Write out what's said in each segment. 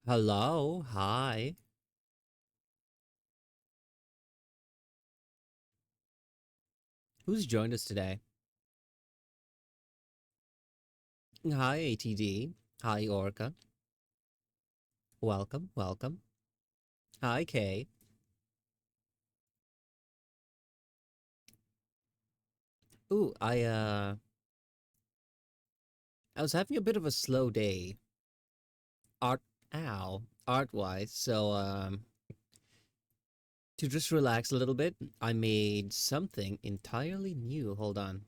Hello, hi. Who's joined us today? Hi, ATD. Hi, Orca. Welcome, welcome. Hi, Kay. Ooh, I was having a bit of a slow day, art, art-wise. So to just relax a little bit, I made something entirely new. Hold on,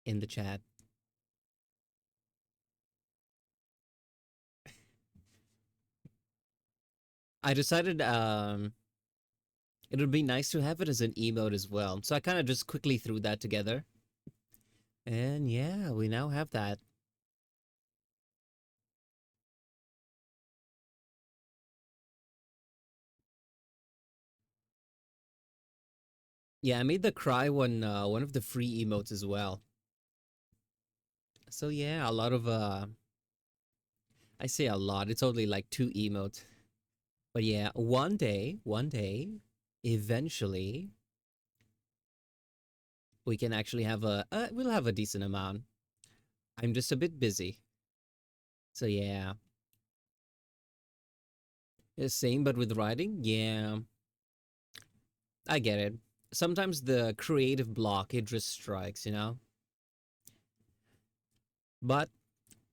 in the chat. I decided it would be nice to have it as an emote as well. So I kind of just quickly threw that together, and yeah, we now have that. Yeah, I made the cry one of the free emotes as well. So yeah, a lot of I say a lot. It's only like two emotes. But yeah, one day, eventually we can actually have we'll have a decent amount. I'm just a bit busy. So yeah. Same but with writing. Yeah, I get it. Sometimes the creative block it just strikes. But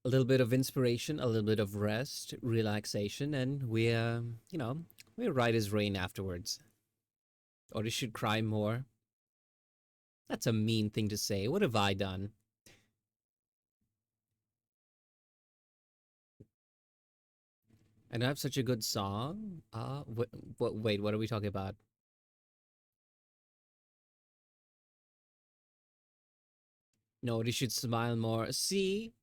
a little bit of inspiration, a little bit of rest, relaxation, and we right as rain afterwards. Or you should cry more. That's a mean thing to say. What have I done? And I have such a good song. Wait, what are we talking about? No, you should smile more. See,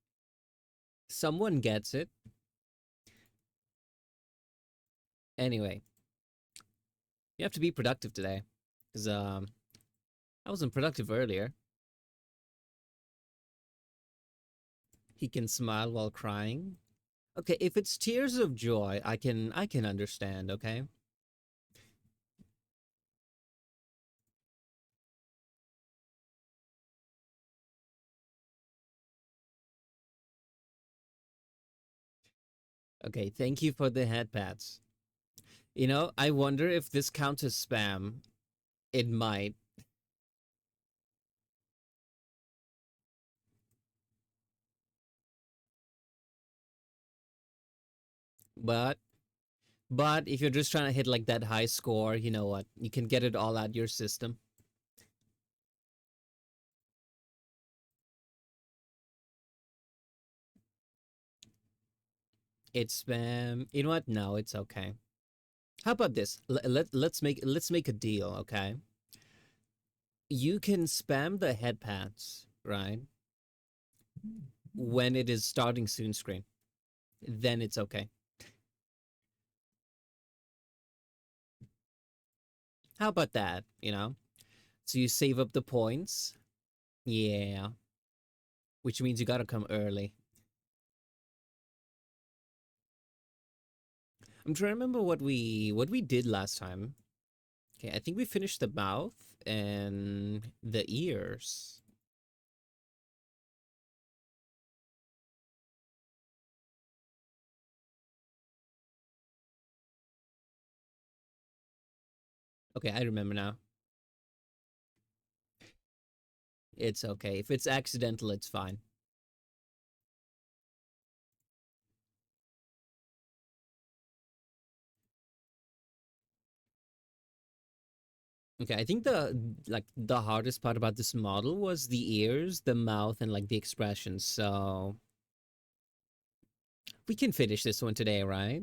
someone gets it. Anyway, you have to be productive today. Because I wasn't productive earlier. He can smile while crying. Okay, if it's tears of joy, I can understand, okay? Okay, thank you for the head pats. I wonder if this counts as spam. It might, but if you're just trying to hit like that high score, you know what? You can get it all out your system. It's spam. You know what? No, it's okay. How about this? Let's make a deal, okay? You can spam the head pats, right? When it is starting soon screen. Then it's okay. How about that? So you save up the points. Yeah. Which means you gotta come early. I'm trying to remember what we did last time. Okay, I think we finished the mouth and the ears. Okay, I remember now. It's okay. If it's accidental, it's fine. Okay, I think the hardest part about this model was the ears, the mouth, and like the expressions. So we can finish this one today, right?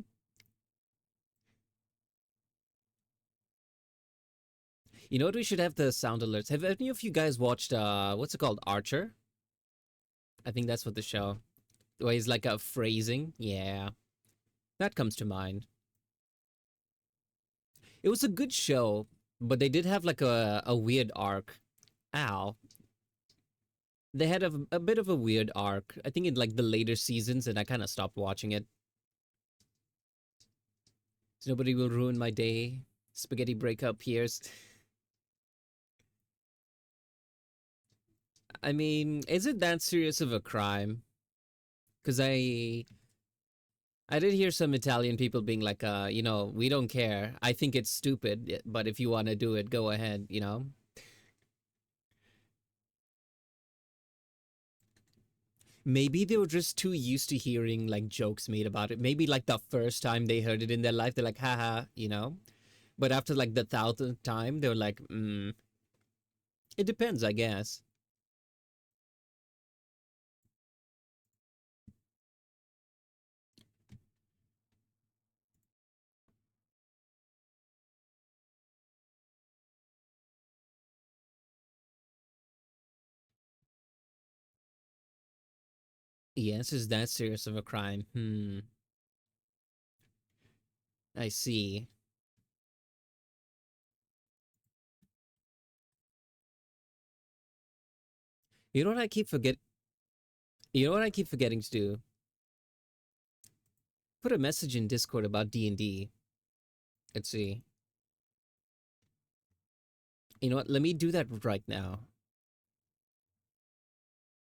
You know what? We should have the sound alerts. Have any of you guys watched what's it called? Archer? I think that's what the show. Where he's like a phrasing. Yeah. That comes to mind. It was a good show, but they did have like a weird arc. Ow. They had a bit of a weird arc. I think in like the later seasons, and I kind of stopped watching it. So nobody will ruin my day. Spaghetti breakup Pierce. I mean, is it that serious of a crime? Because I did hear some Italian people being like, we don't care. I think it's stupid, but if you want to do it, go ahead, you know? Maybe they were just too used to hearing like jokes made about it. Maybe like the first time they heard it in their life, they're like, haha, you know? But after like the thousandth time, they were like, it depends, I guess. Yes, is that serious of a crime? I see. You know what I keep forget? You know what I keep forgetting to do? Put a message in Discord about D&D. Let's see. You know what? Let me do that right now.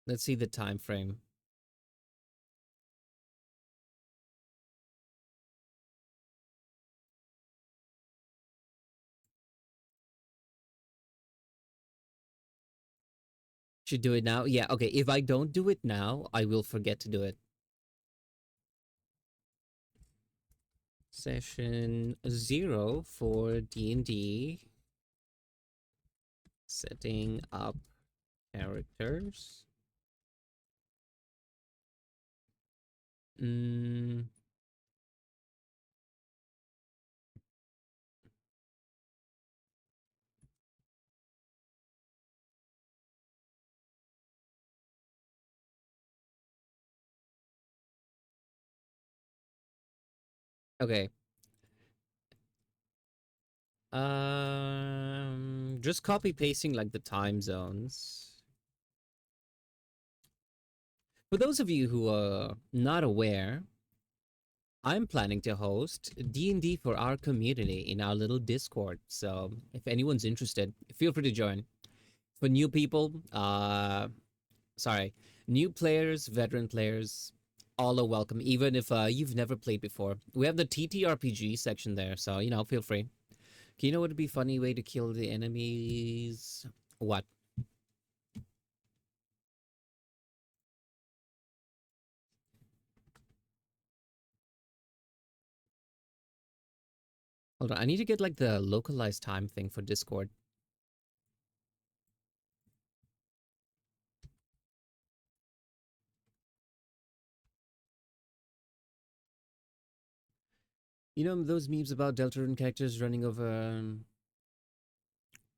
Let's see the time frame. Should do it now? Yeah, okay. If I don't do it now, I will forget to do it. Session 0 for D&D. Setting up characters. Mm, okay. Just copy pasting like the time zones. For those of you who are not aware, I'm planning to host D&D for our community in our little Discord. So if anyone's interested, feel free to join. For new people, sorry, new players, veteran players, all are welcome, even if you've never played before. We have the TTRPG section there, so, feel free. You know what would be a funny way to kill the enemies? What? Hold on, I need to get like the localized time thing for Discord. You know those memes about Deltarune characters running over...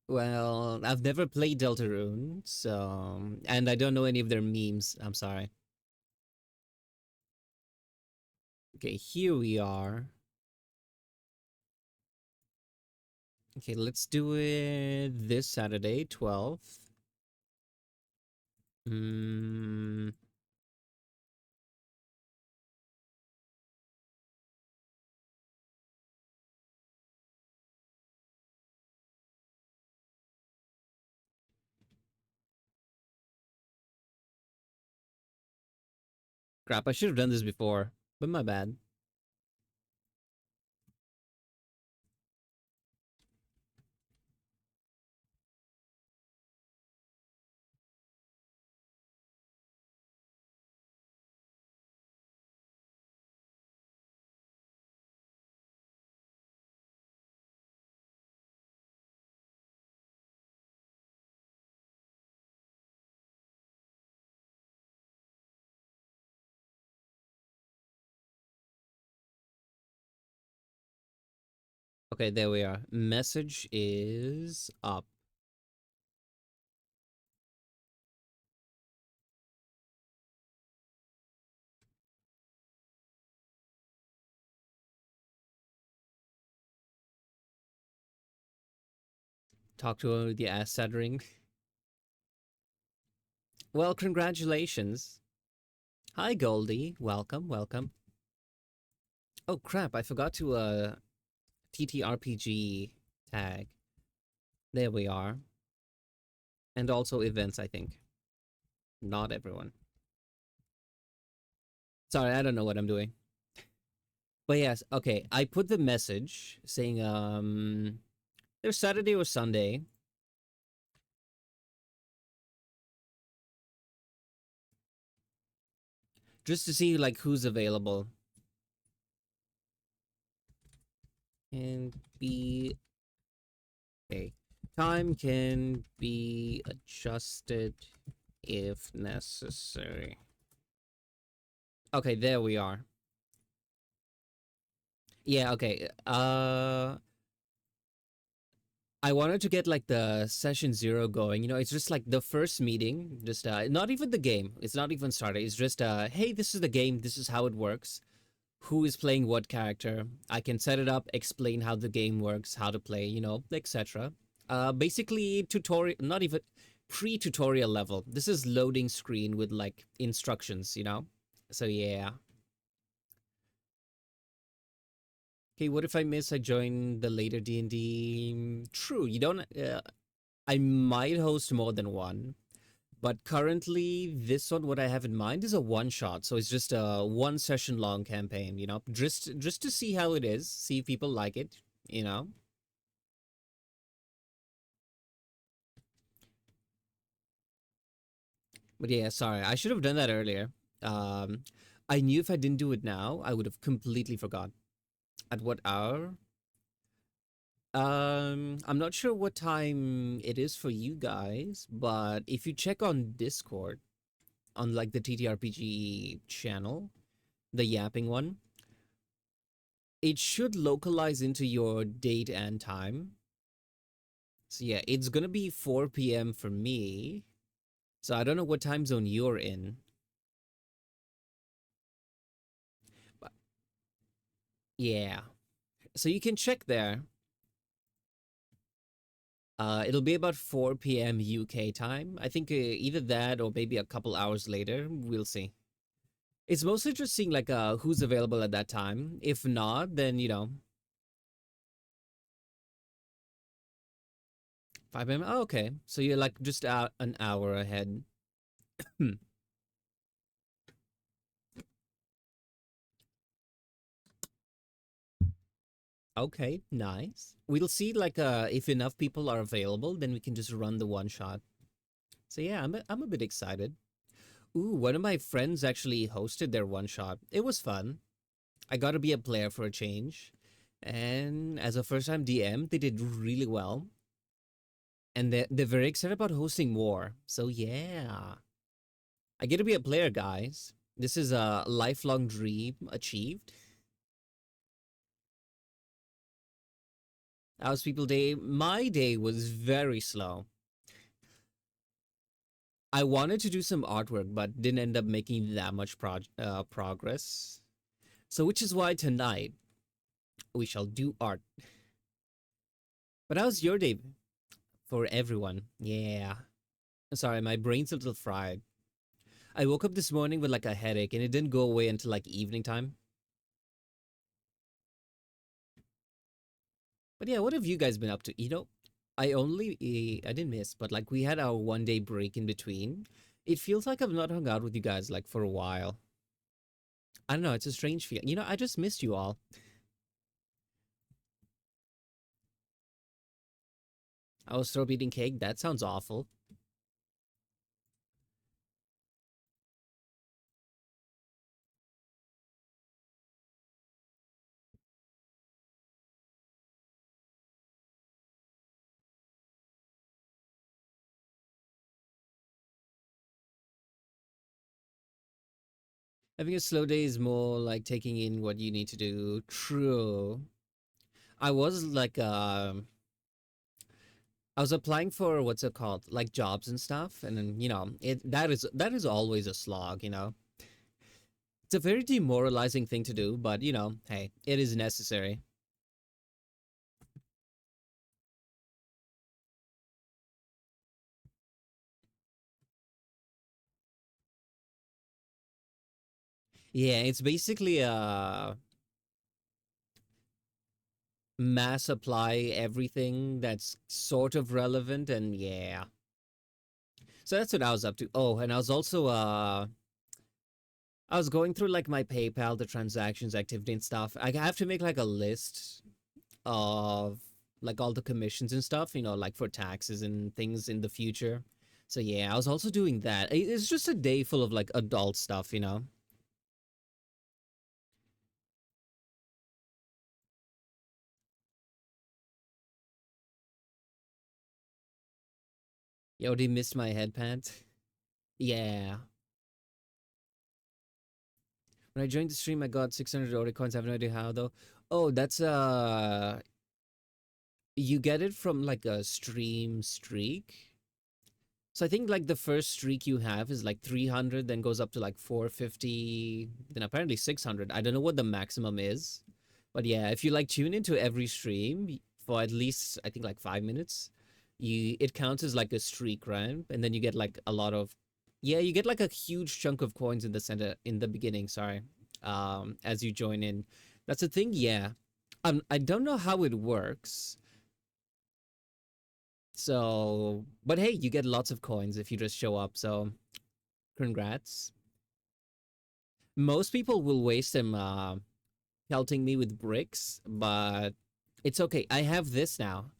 Well, I've never played Deltarune, so... And I don't know any of their memes, I'm sorry. Okay, here we are. Okay, let's do it this Saturday, 12th. Hmm. Crap, I should have done this before, but my bad. Okay, there we are. Message is up. Talk to the ass stuttering. Well, congratulations. Hi, Goldie. Welcome, welcome. Oh crap! I forgot to TTRPG tag. There we are, and also events. I think not everyone. Sorry, I don't know what I'm doing. But yes, okay. I put the message saying there's Saturday or Sunday. Just to see like who's available. And be okay. Time can be adjusted if necessary. Okay, there we are. Yeah, okay. I wanted to get like the session 0 going. You know, it's just like the first meeting, just not even the game. It's not even started. It's just hey, this is the game. This is how it works. Who is playing what character? I can set it up, explain how the game works, how to play, you know, etc. Basically tutorial, not even pre-tutorial level. This is loading screen with like instructions, you know. So yeah. Okay, what if I miss? I join the later D&D. True, you don't. I might host more than one, but currently this one, what I have in mind is a one shot. So it's just a one session long campaign. You know, just to see how it is, see if people like it. You know. But yeah, sorry, I should have done that earlier. Um, I knew if I didn't do it now, I would have completely forgot. At what hour? I'm not sure what time it is for you guys, but if you check on Discord, on like the TTRPG channel, the yapping one, it should localize into your date and time. So yeah, it's gonna be 4 p.m. for me. So I don't know what time zone you're in. But yeah. So you can check there. It'll be about 4 p.m. UK time. I think either that or maybe a couple hours later. We'll see. It's mostly just seeing like who's available at that time. If not, then you know, 5 p.m. Oh, okay, so you're like just out an hour ahead. Hmm. Okay, nice. We'll see like if enough people are available, then we can just run the one shot. So yeah, I'm a bit excited. Ooh, one of my friends actually hosted their one shot. It was fun. I got to be a player for a change. And as a first time DM, they did really well. And they're very excited about hosting more. So yeah. I get to be a player, guys. This is a lifelong dream achieved. How's people day? My day was very slow. I wanted to do some artwork, but didn't end up making that much progress. So, which is why tonight we shall do art. But how's your day for everyone? Yeah. Sorry, my brain's a little fried. I woke up this morning with like a headache and it didn't go away until like evening time. But yeah, what have you guys been up to? You know, I didn't miss, but like we had our 1 day break in between. It feels like I've not hung out with you guys like for a while. I don't know, it's a strange feeling. You know, I just missed you all. I was throw eating cake. That sounds awful. Having a slow day is more like taking in what you need to do. True. I was like I was applying for what's it called? Like jobs and stuff. And then, you know, that is always a slog, you know. It's a very demoralizing thing to do, but you know, hey, it is necessary. Yeah, it's basically mass apply everything that's sort of relevant, and yeah. So that's what I was up to. Oh, and I was also I was going through like my PayPal, the transactions, activity and stuff. I have to make like a list of like all the commissions and stuff, like for taxes and things in the future. So yeah, I was also doing that. It's just a day full of like adult stuff. Yo, they missed my headpad. Yeah. When I joined the stream, I got 600 Ori coins. I have no idea how though. Oh, that's you get it from like a stream streak. So I think like the first streak you have is like 300, then goes up to like 450, then apparently 600. I don't know what the maximum is. But yeah, if you like tune into every stream for at least I think like 5 minutes, it counts as like a streak, right? And then you get like a lot of yeah, you get like a huge chunk of coins in the center in the beginning, sorry. As you join in. That's the thing, yeah. I don't know how it works. So, but hey, you get lots of coins if you just show up. So, congrats. Most people will waste them pelting me with bricks, but it's okay. I have this now.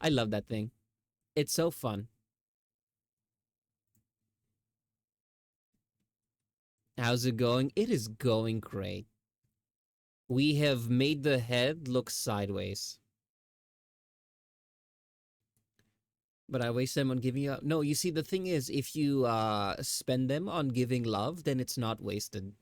I love that thing. It's so fun. How's it going? It is going great. We have made the head look sideways. But I waste them on giving up. No, you see, the thing is, if you spend them on giving love, then it's not wasted.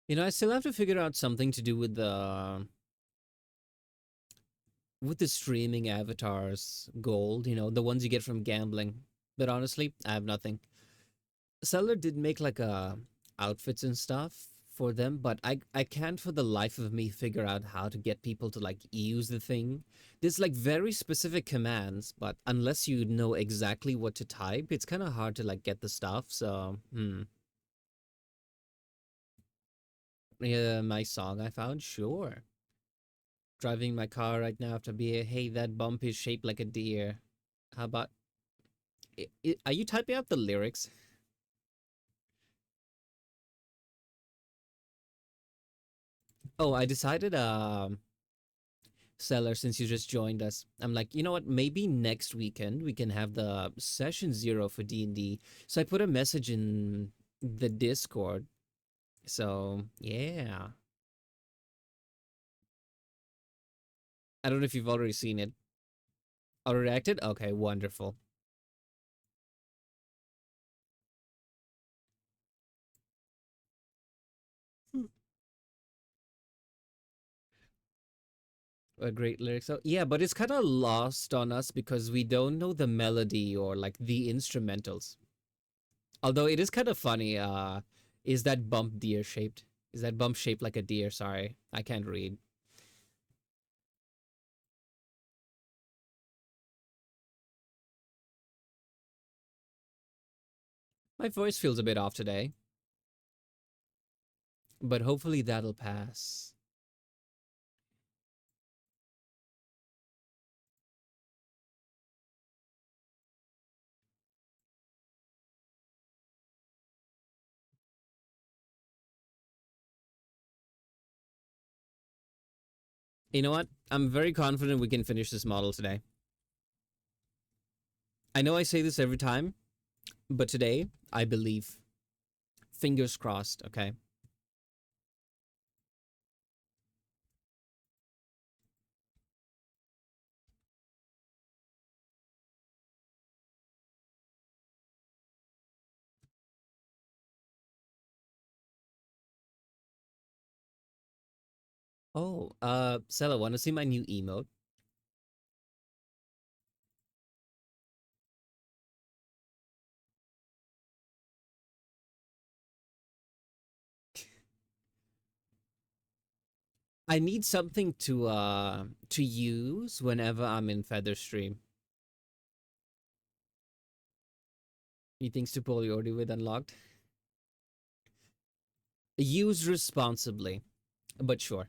I still have to figure out something to do with the streaming avatars gold, the ones you get from gambling. But honestly, I have nothing. Seller did make like outfits and stuff for them, but I can't for the life of me figure out how to get people to like use the thing. There's like very specific commands, but unless you know exactly what to type, it's kind of hard to like get the stuff. So, yeah, my song I found, sure. Driving my car right now after beer. Hey, that bump is shaped like a deer. How about are you typing out the lyrics? Oh, I decided Seller, since you just joined us, I'm like, you know what, maybe next weekend we can have the session 0 for D&D. So I put a message in the Discord. So yeah, I don't know if you've already seen it. Already reacted. Okay, wonderful. A great lyric. So yeah, but it's kind of lost on us because we don't know the melody or like the instrumentals. Although it is kind of funny. Is that bump deer shaped? Is that bump shaped like a deer? Sorry, I can't read. My voice feels a bit off today, but hopefully that'll pass. You know what? I'm very confident we can finish this model today. I know I say this every time, but today I believe. Fingers crossed, okay? Oh, Sella, want to see my new emote? I need something to use whenever I'm in Featherstream. He thinks superiority with unlocked. Use responsibly, but sure.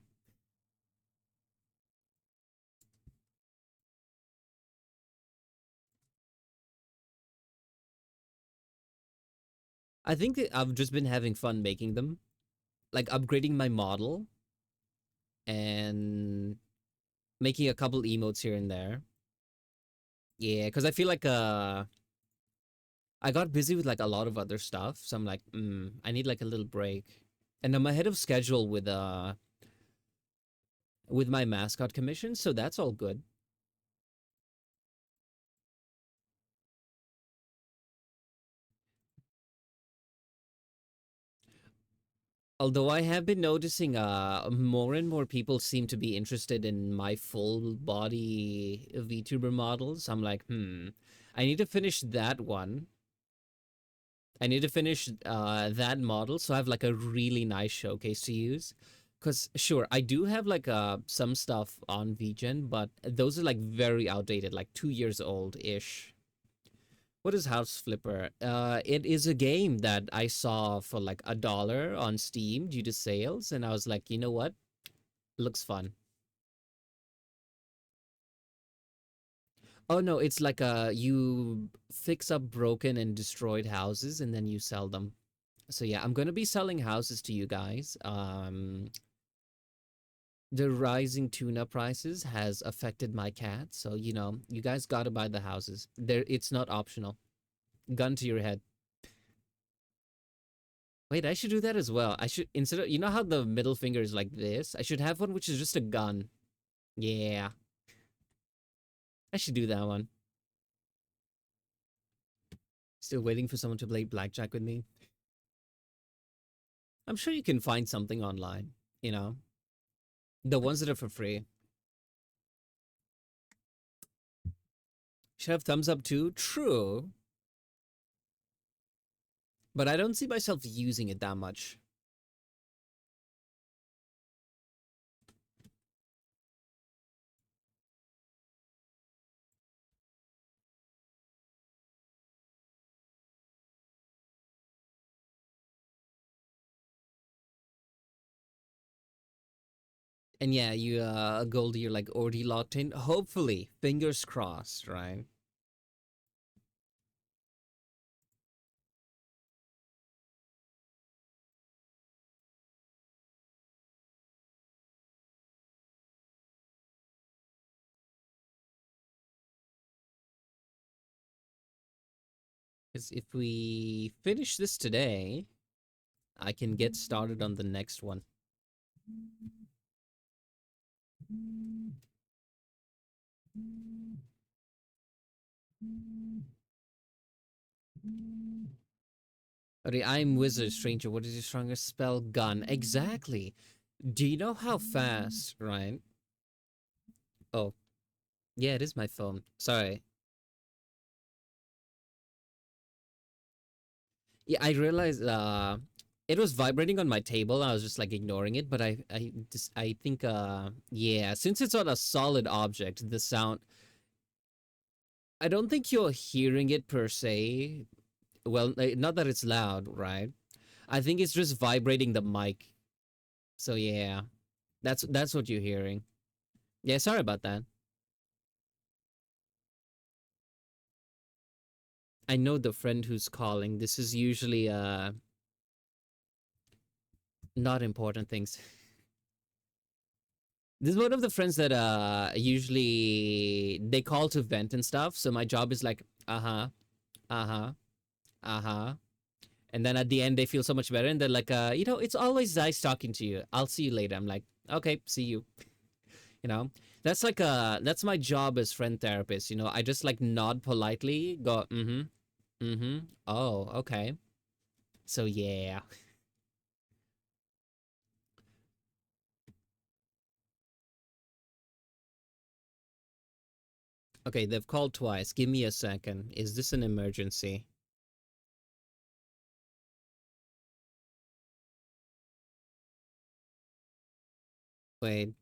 I think that I've just been having fun making them, like upgrading my model and making a couple emotes here and there. Yeah, because I feel like I got busy with like a lot of other stuff, so I'm like, I need like a little break. And I'm ahead of schedule with my mascot commission, so that's all good. Although I have been noticing more and more people seem to be interested in my full body VTuber models. I'm like, I need to finish that one. I need to finish that model so I have like a really nice showcase to use. Cause sure, I do have like some stuff on VGen, but those are like very outdated, like 2 years old ish. What is House Flipper? It is a game that I saw for like $1 on Steam due to sales, and I was like, you know what? Looks fun. Oh no, it's like you fix up broken and destroyed houses and then you sell them. So yeah, I'm gonna be selling houses to you guys. The rising tuna prices has affected my cat, so you guys gotta buy the houses. There, it's not optional. Gun to your head. Wait, I should do that as well. I should instead of how the middle finger is like this. I should have one which is just a gun. Yeah, I should do that one. Still waiting for someone to play blackjack with me. I'm sure you can find something online. You know, the ones that are for free. Should have thumbs up too. True, but I don't see myself using it that much. And yeah, you Goldie, you're like already locked in. Hopefully, fingers crossed, right? Because if we finish this today, I can get started on the next one. Okay, I'm wizard stranger. What is your strongest spell? Gun. Exactly. Do you know how fast, right? Oh, yeah, it is my phone. Sorry. Yeah, I realized it was vibrating on my table. I was just like ignoring it, but I think yeah, since it's on a solid object, the sound I don't think you're hearing it per se. Well, not that it's loud, right? I think it's just vibrating the mic. So yeah, that's what you're hearing. Yeah, sorry about that. I know the friend who's calling. This is usually not important things. This is one of the friends that usually they call to vent and stuff. So my job is like, uh-huh, uh-huh, uh-huh. And then at the end they feel so much better and they're like, it's always nice talking to you. I'll see you later. I'm like, okay, see you. You know? That's like that's my job as friend therapist, I just like nod politely, go, mm-hmm, mm-hmm. Oh, okay. So yeah. Okay, they've called twice. Give me a second. Is this an emergency? Wait.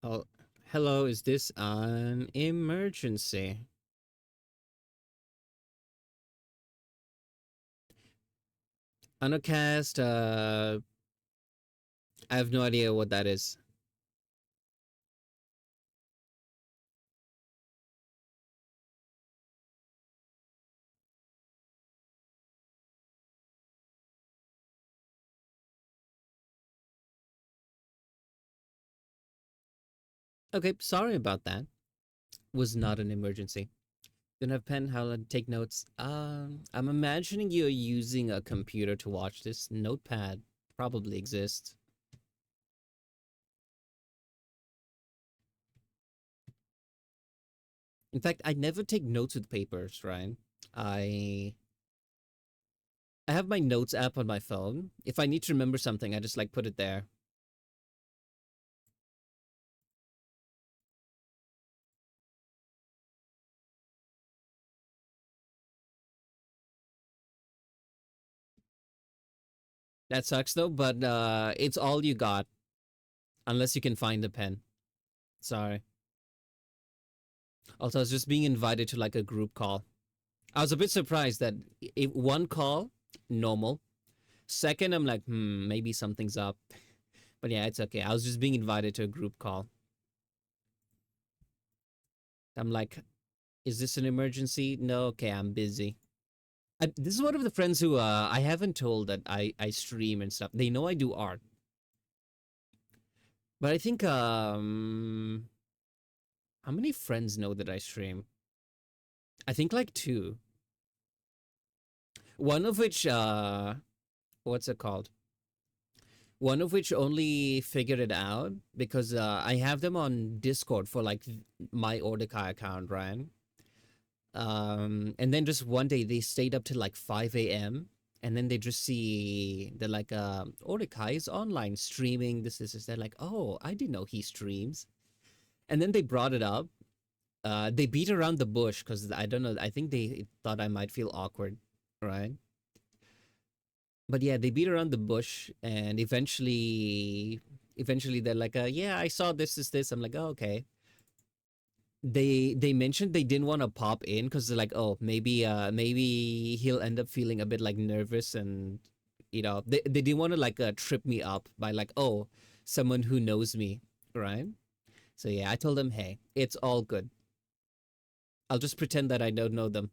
Oh, hello. Is this an emergency? Uncast. I have no idea what that is. Okay, sorry about that. Was not an emergency. Don't have pen. How to take notes? I'm imagining you're using a computer to watch this. Notepad probably exists. In fact, I never take notes with papers, right? I I have my notes app on my phone. If I need to remember something, I just like put it there. That sucks though, but it's all you got unless you can find the pen. Sorry. Also, I was just being invited to like a group call. I was a bit surprised that if one call, normal. Second, I'm like, maybe something's up. But yeah, it's okay. I was just being invited to a group call. I'm like, is this an emergency? No, okay, I'm busy. This is one of the friends who I haven't told that I stream and stuff. They know I do art, but I think how many friends know that I stream? I think like two. One of which what's it called? One of which only figured it out because I have them on Discord for like my Ordekai account, right? And then just one day they stayed up till like 5 a.m. And then they just see they're like, Ordekai is online streaming. This. They're like, oh, I didn't know he streams. And then they brought it up. They beat around the bush because I don't know. I think they thought I might feel awkward, right? But yeah, they beat around the bush, and eventually they're like, yeah, I saw this is this. I'm like, oh, okay. They mentioned they didn't want to pop in because they're like, oh, maybe he'll end up feeling a bit like nervous, and they didn't want to like trip me up by like, oh, someone who knows me, right? So yeah, I told them, hey, it's all good. I'll just pretend that I don't know them.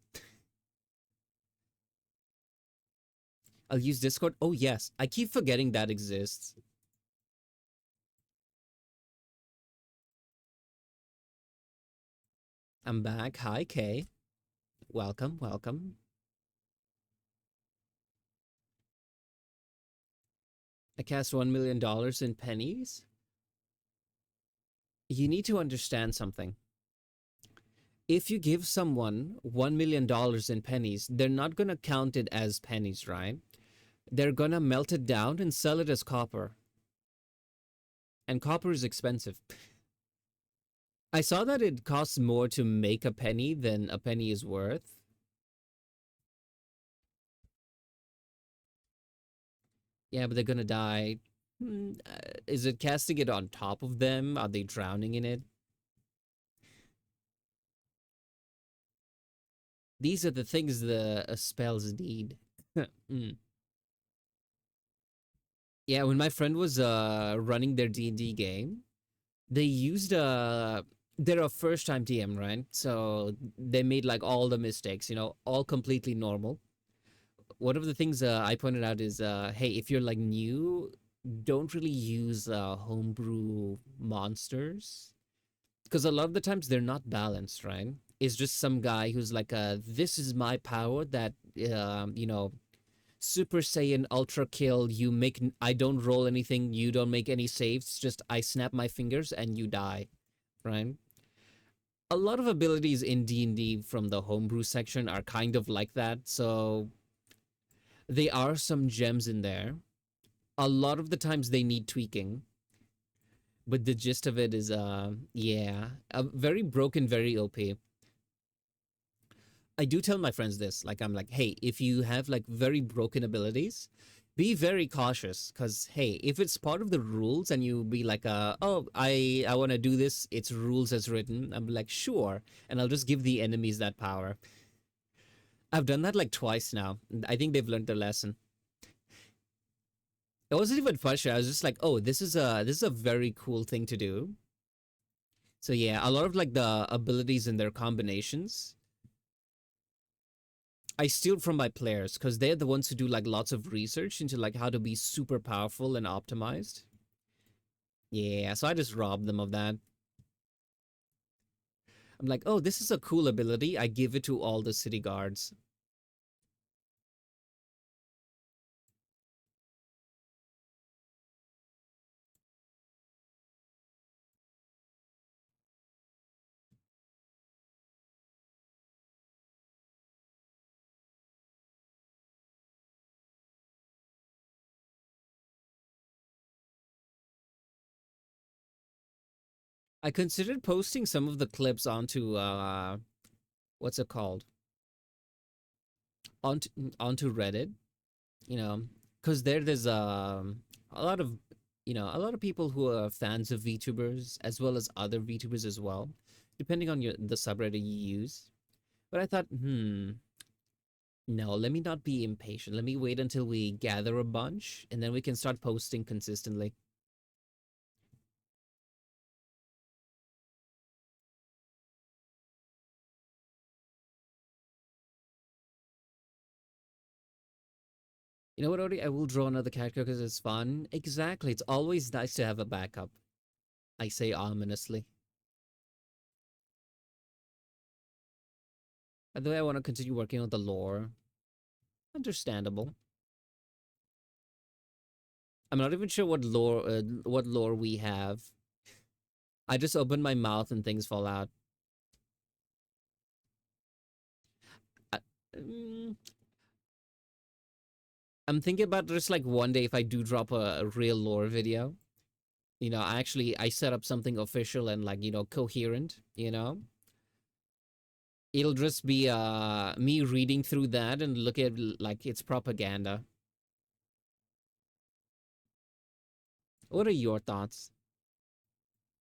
I'll use Discord. Oh yes, I keep forgetting that exists. I'm back. Hi, Kay. Welcome, welcome. I cast $1 million in pennies. You need to understand something. If you give someone $1 million in pennies, they're not gonna count it as pennies, right? They're gonna melt it down and sell it as copper. And copper is expensive. I saw that it costs more to make a penny than a penny is worth. Yeah, but they're gonna die. Is it casting it on top of them? Are they drowning in it? These are the things the spells need. Mm. Yeah, when my friend was running their D&D game, they used they're a first time DM, right? So they made like all the mistakes, all completely normal. One of the things I pointed out is hey, if you're like new, don't really use homebrew monsters because a lot of the times they're not balanced, right? It's just some guy who's like, this is my power that, Super Saiyan Ultra Kill. I don't roll anything. You don't make any saves. Just I snap my fingers and you die, right? A lot of abilities in D&D from the homebrew section are kind of like that. So there are some gems in there. A lot of the times they need tweaking. But the gist of it is, yeah, very broken, very OP. I do tell my friends this. Like, I'm like, hey, if you have like very broken abilities, be very cautious. Cause hey, if it's part of the rules and you be like, oh, I want to do this. It's rules as written. I'm like, sure, and I'll just give the enemies that power. I've done that like twice now. I think they've learned their lesson. It wasn't even pressure. I was just like, oh, this is a very cool thing to do. So yeah, a lot of like the abilities and their combinations I steal from my players because they're the ones who do like lots of research into like how to be super powerful and optimized. Yeah, so I just rob them of that. I'm like, oh, this is a cool ability. I give it to all the city guards. I considered posting some of the clips onto what's it called? Onto onto Reddit, you know, because there's a lot of a lot of people who are fans of VTubers as well as other VTubers as well, depending on the subreddit you use. But I thought, no, let me not be impatient. Let me wait until we gather a bunch and then we can start posting consistently. You know what, Odie? I will draw another character because it's fun. Exactly. It's always nice to have a backup. I say ominously. By the way, I want to continue working on the lore. Understandable. I'm not even sure what lore we have. I just open my mouth and things fall out. I, mm, I'm thinking about just like one day if I do drop a real lore video. I set up something official and like coherent. It'll just be me reading through that and look at like it's propaganda. What are your thoughts?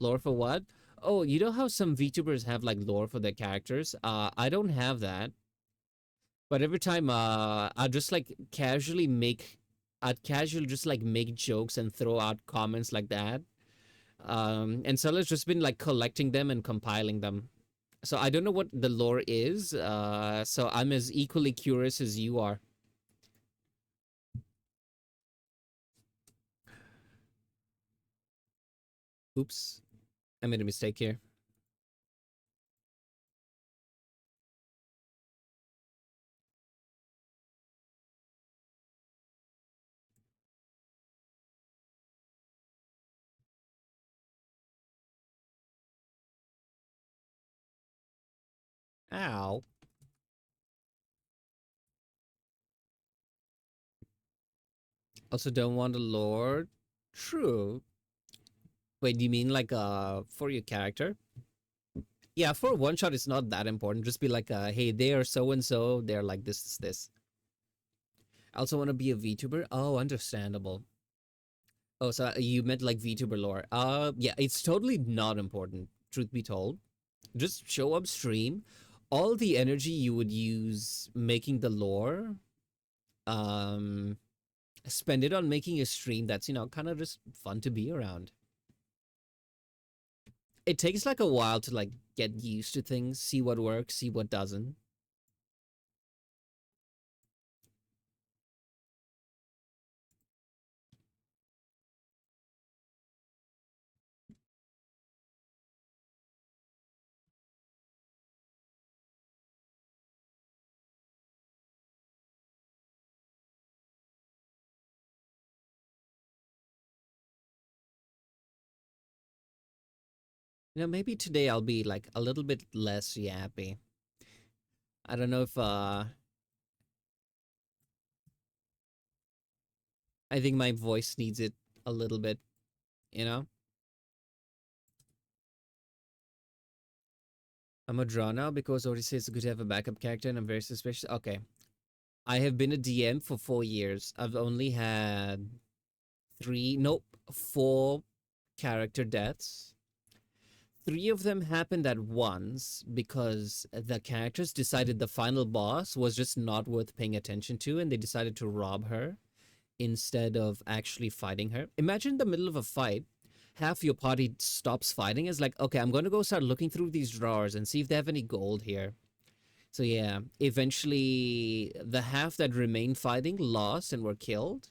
Lore for what? Oh, you know how some VTubers have like lore for their characters? I don't have that. But every time I'd casually just like make jokes and throw out comments like that. And Sellers just been like collecting them and compiling them. So I don't know what the lore is. So I'm as equally curious as you are. Oops, I made a mistake here. Ow. Also don't want a lore. True. Wait, do you mean like for your character? Yeah, for one shot it's not that important. Just be like hey, they are so and so, they're like this. I also want to be a VTuber. Oh, understandable. Oh, so you meant like VTuber lore. Yeah, it's totally not important, truth be told. Just show up stream. All the energy you would use making the lore, um spend it on making a stream that's, kind of just fun to be around. It takes like a while to like get used to things, see what works, see what doesn't. Maybe today I'll be like a little bit less yappy. I don't know if I think my voice needs it a little bit, you know? I'm a draw now because already says it's good to have a backup character and I'm very suspicious. Okay. I have been a DM for 4 years. I've only had nope, four character deaths. Three of them happened at once because the characters decided the final boss was just not worth paying attention to and they decided to rob her instead of actually fighting her. Imagine the middle of a fight, half your party stops fighting. Is like, okay, I'm going to go start looking through these drawers and see if they have any gold here. So yeah, eventually the half that remained fighting lost and were killed.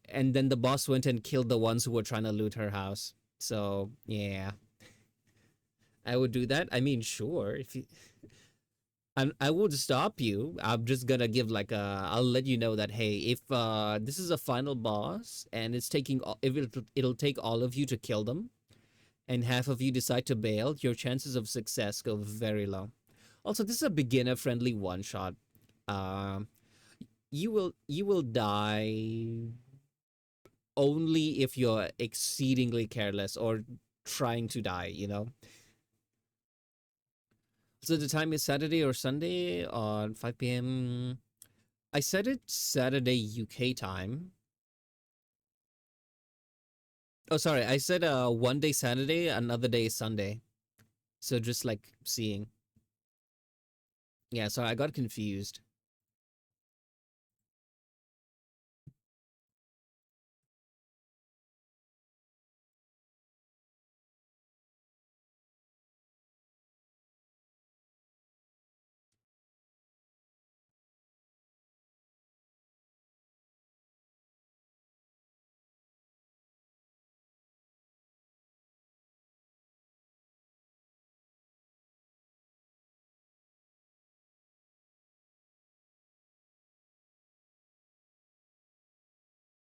And then the boss went and killed the ones who were trying to loot her house. So yeah, I would do that. I mean, sure, if you, I would stop you. I'm just gonna give like a. I'll let you know that hey, if this is a final boss and it's taking if it'll take all of you to kill them, and half of you decide to bail, your chances of success go very low. Also, this is a beginner friendly one shot. Um, you will die only if you're exceedingly careless or trying to die. So the time is Saturday or Sunday on 5 p.m. I said it's Saturday UK time. Oh, sorry. I said one day Saturday, another day Sunday. So just like seeing. Yeah, sorry, I got confused.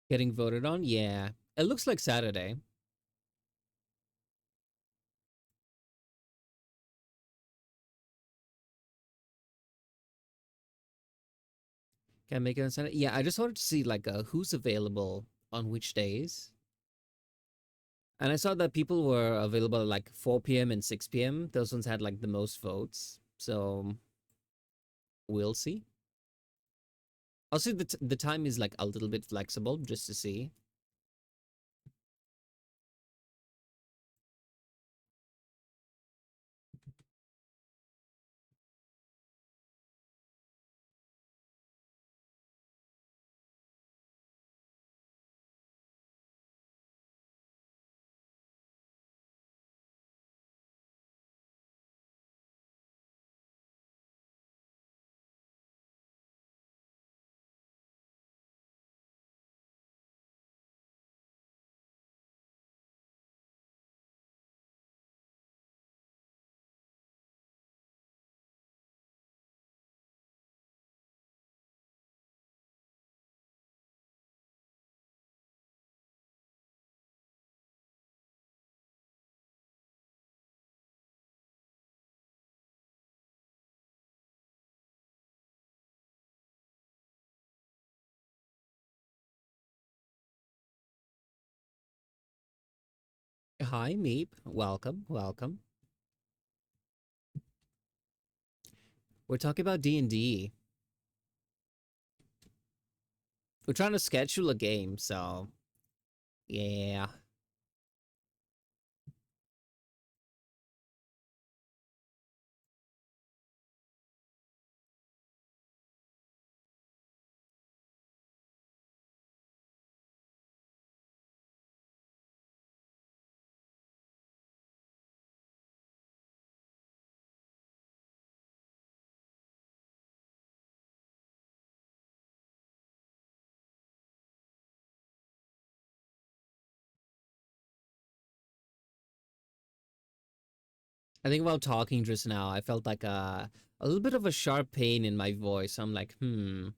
Getting voted on? Yeah. It looks like Saturday. Can I make it on Saturday? Yeah, I just wanted to see like who's available on which days. And I saw that people were available at like 4 p.m. and 6 p.m. Those ones had like the most votes. So we'll see. I'll see the time is like a little bit flexible just to see. Hi, Meep. Welcome, welcome. We're talking about D&D. We're trying to schedule a game, so yeah. I think while talking just now, I felt like a little bit of a sharp pain in my voice. I'm like, maybe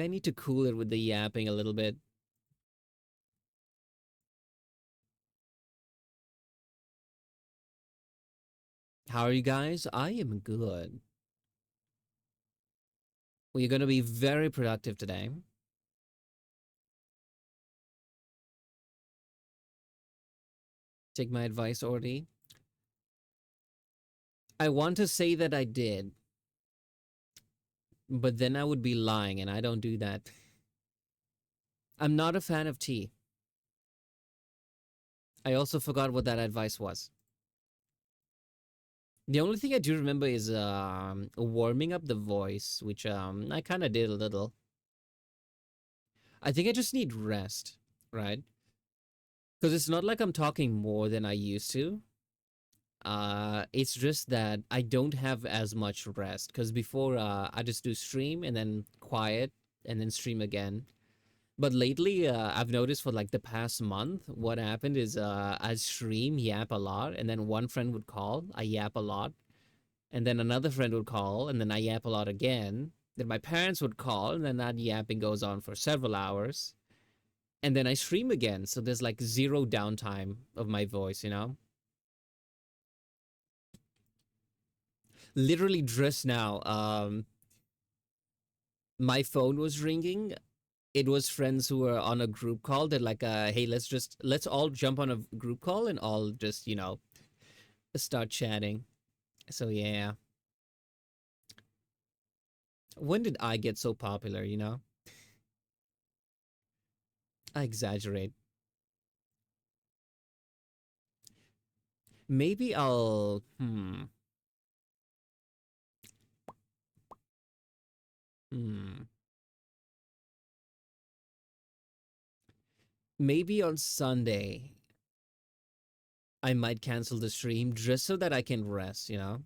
I need to cool it with the yapping a little bit. How are you guys? I am good. We're going to be very productive today. Take my advice, Ordy. I want to say that I did, but then I would be lying, and I don't do that. I'm not a fan of tea. I also forgot what that advice was. The only thing I do remember is warming up the voice, which I kind of did a little. I think I just need rest, right? Because it's not like I'm talking more than I used to. It's just that I don't have as much rest. Because before, I just do stream and then quiet and then stream again. But lately, I've noticed for like the past month, what happened is I stream, yap a lot, and then one friend would call, I yap a lot, and then another friend would call, and then I yap a lot again. Then my parents would call, and then that yapping goes on for several hours. And then I stream again. So there's like zero downtime of my voice, you know? Literally just now, my phone was ringing. It was friends who were on a group call that like, hey, let's all jump on a group call and all just, start chatting. So yeah. When did I get so popular, you know? I exaggerate. Maybe hmm. Maybe on Sunday I might cancel the stream just so that I can rest, you know?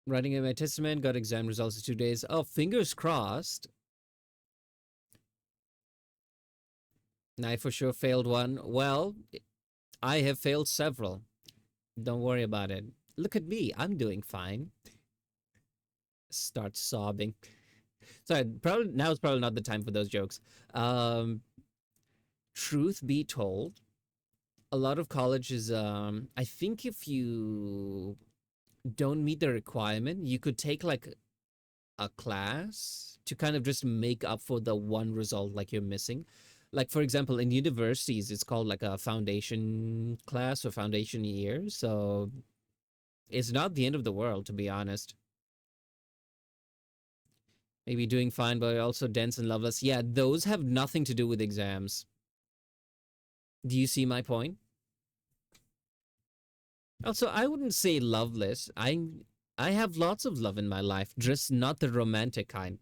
Writing in my testament, got exam results in 2 days. Oh, fingers crossed. I for sure failed one. Well, I have failed several. Don't worry about it. Look at me. I'm doing fine. Start sobbing. Sorry, probably now is probably not the time for those jokes. Um, Truth be told, a lot of colleges, I think if you don't meet the requirement, you could take like a class to kind of just make up for the one result like you're missing. Like for example, in universities, it's called like a foundation class or foundation year. So it's not the end of the world, to be honest. Maybe doing fine, but also dense and loveless. Yeah, those have nothing to do with exams. Do you see my point? Also, I wouldn't say loveless. I have lots of love in my life, just not the romantic kind.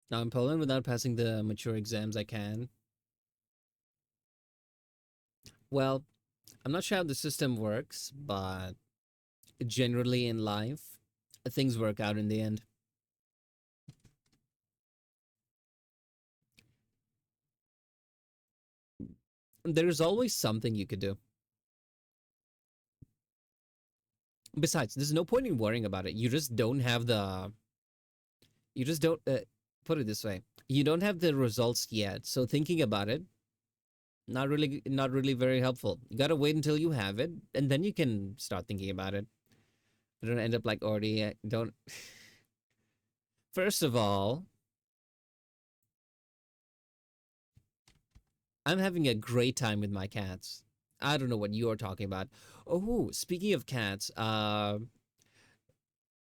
Now in Poland, without passing the mature exams, I can. Well, I'm not sure how the system works, but generally in life, things work out in the end. There's always something you could do. Besides, there's no point in worrying about it. You just don't have the. You just don't. Put it this way. You don't have the results yet, so thinking about it, not really very helpful. You gotta wait until you have it, and then you can start thinking about it. You don't end up like already. Don't. First of all, I'm having a great time with my cats. I don't know what you're talking about. Oh, speaking of cats,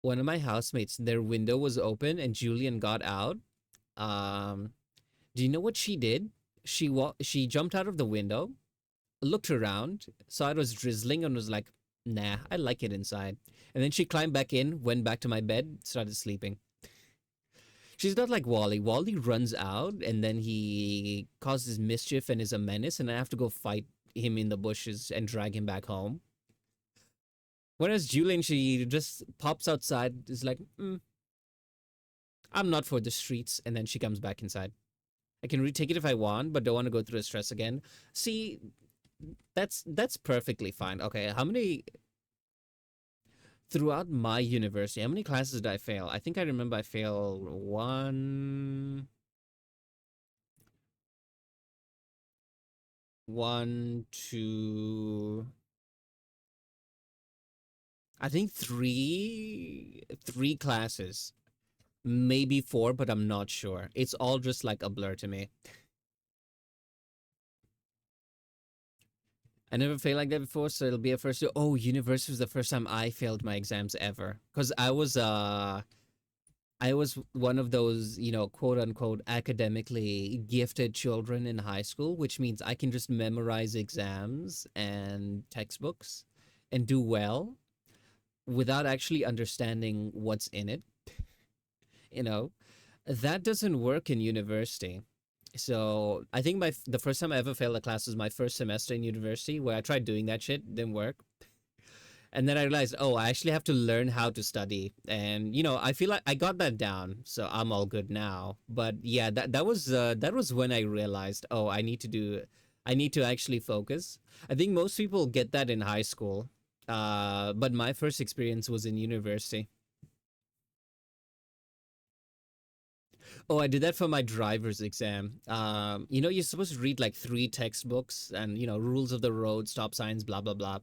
one of my housemates, their window was open and Julian got out. Um, do you know what she did? She jumped out of the window, looked around, saw it was drizzling, and was like, "Nah, I like it inside." And then she climbed back in, went back to my bed, started sleeping. She's not like Wally. Wally runs out and then he causes mischief and is a menace, and I have to go fight him in the bushes and drag him back home. Whereas Julian, she just pops outside, is like, I'm not for the streets, and then she comes back inside. I can retake it if I want, but don't want to go through the stress again. See, that's perfectly fine. Okay, how many? throughout my university, how many classes did I fail? I think I remember I failed one, two, I think three classes, maybe four, but I'm not sure. It's all just like a blur to me. I never failed like that before, so it'll be a first. Oh, university was the first time I failed my exams ever, because I was one of those, quote unquote, academically gifted children in high school, which means I can just memorize exams and textbooks and do well without actually understanding what's in it. You know, that doesn't work in university. So I think the first time I ever failed a class was my first semester in university, where I tried doing that shit, didn't work. And then I realized, oh, I actually have to learn how to study, and I feel like I got that down, so I'm all good now. But yeah, that was when I realized, oh, I need to actually focus. I think most people get that in high school, but my first experience was in university. Oh, I did that for my driver's exam. You're supposed to read like three textbooks and rules of the road, stop signs, blah blah blah.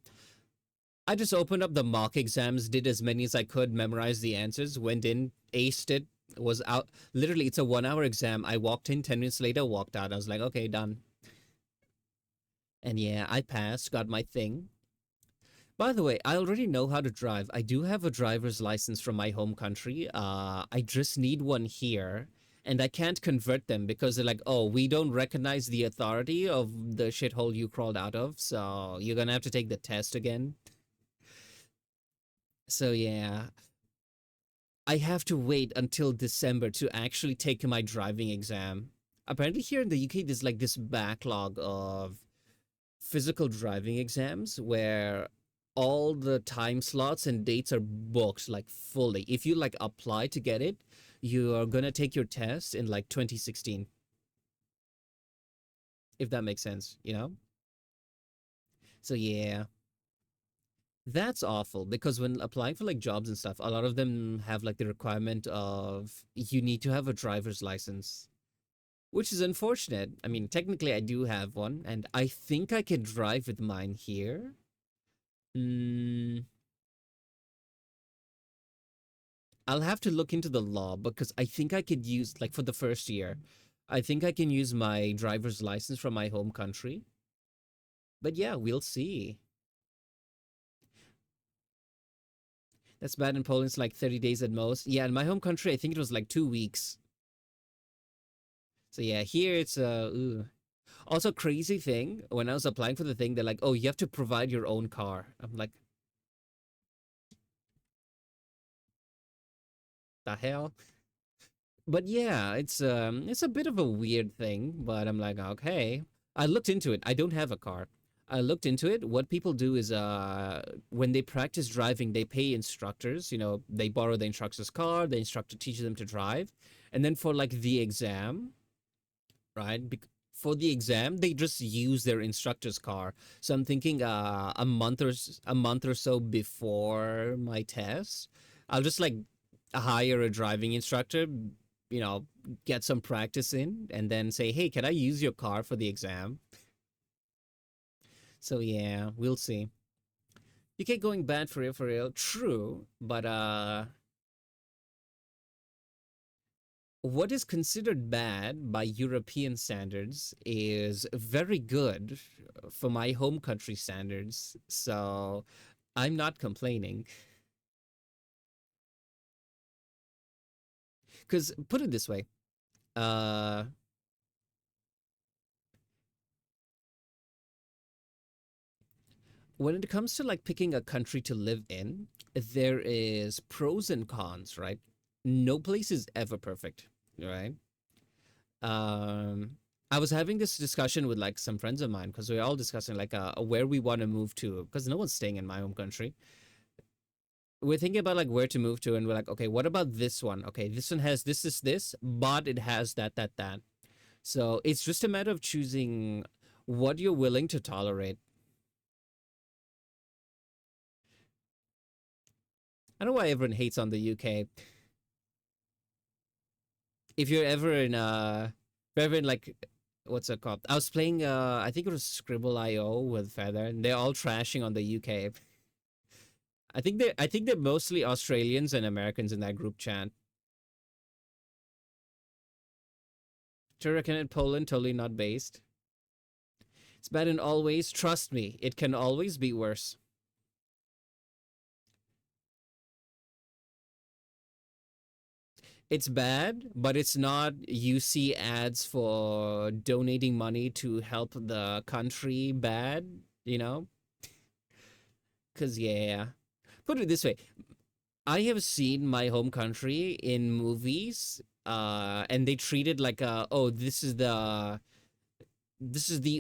I just opened up the mock exams, did as many as I could, memorized the answers, went in, aced it, was out. Literally, it's a 1 hour exam. I walked in, 10 minutes later, walked out. I was like, okay, done. And yeah, I passed, got my thing. By the way, I already know how to drive. I do have a driver's license from my home country. I just need one here. And I can't convert them because they're like, oh, we don't recognize the authority of the shithole you crawled out of. So you're going to have to take the test again. So yeah, I have to wait until December to actually take my driving exam. Apparently, here in the UK, there's like this backlog of physical driving exams where all the time slots and dates are booked like fully. If you like apply to get it, you are gonna take your test in like 2016, if that makes sense. So yeah, that's awful because when applying for like jobs and stuff, a lot of them have like the requirement of you need to have a driver's license, which is unfortunate. I mean, technically, I do have one, and I think I can drive with mine here. Mm, I'll have to look into the law because I think I could use, like, for the first year, I think I can use my driver's license from my home country. But yeah, we'll see. That's bad in Poland. It's like 30 days at most. Yeah, in my home country, I think it was like 2 weeks. So yeah, here it's ooh. Also, crazy thing, when I was applying for the thing, they're like, oh, you have to provide your own car. I'm like, the hell? But yeah, it's a bit of a weird thing, but I'm like, okay. I looked into it. I don't have a car. I looked into it. What people do is when they practice driving, they pay instructors, they borrow the instructor's car, the instructor teaches them to drive. And then for like the exam, right? For the exam, they just use their instructor's car. So I'm thinking a month or so before my test, I'll just like hire a driving instructor, you know, get some practice in, and then say, "Hey, can I use your car for the exam?" So yeah, we'll see. You keep going bad for real, for real. True, but what is considered bad by European standards is very good for my home country standards. So I'm not complaining. Because put it this way, uh, when it comes to like picking a country to live in, there is pros and cons, right? No place is ever perfect, right? Um, I was having this discussion with like some friends of mine because we are all discussing like where we want to move to because no one's staying in my home country. We're thinking about like where to move to, and we're like, okay, what about this one? Okay, this one has this, but it has that. So it's just a matter of choosing what you're willing to tolerate. I don't know why everyone hates on the UK. If you're ever in if you're ever in like what's it called? I was playing I think it was Scribble.io with Feather, and they're all trashing on the UK. I think they're mostly Australians and Americans in that group chat. Turrican in Poland, totally not based. It's bad in all ways. Trust me, it can always be worse. It's bad, but it's not. You see ads for donating money to help the country bad, you know? Because, yeah. Put it this way, I have seen my home country in movies, and they treat it like, oh, this is the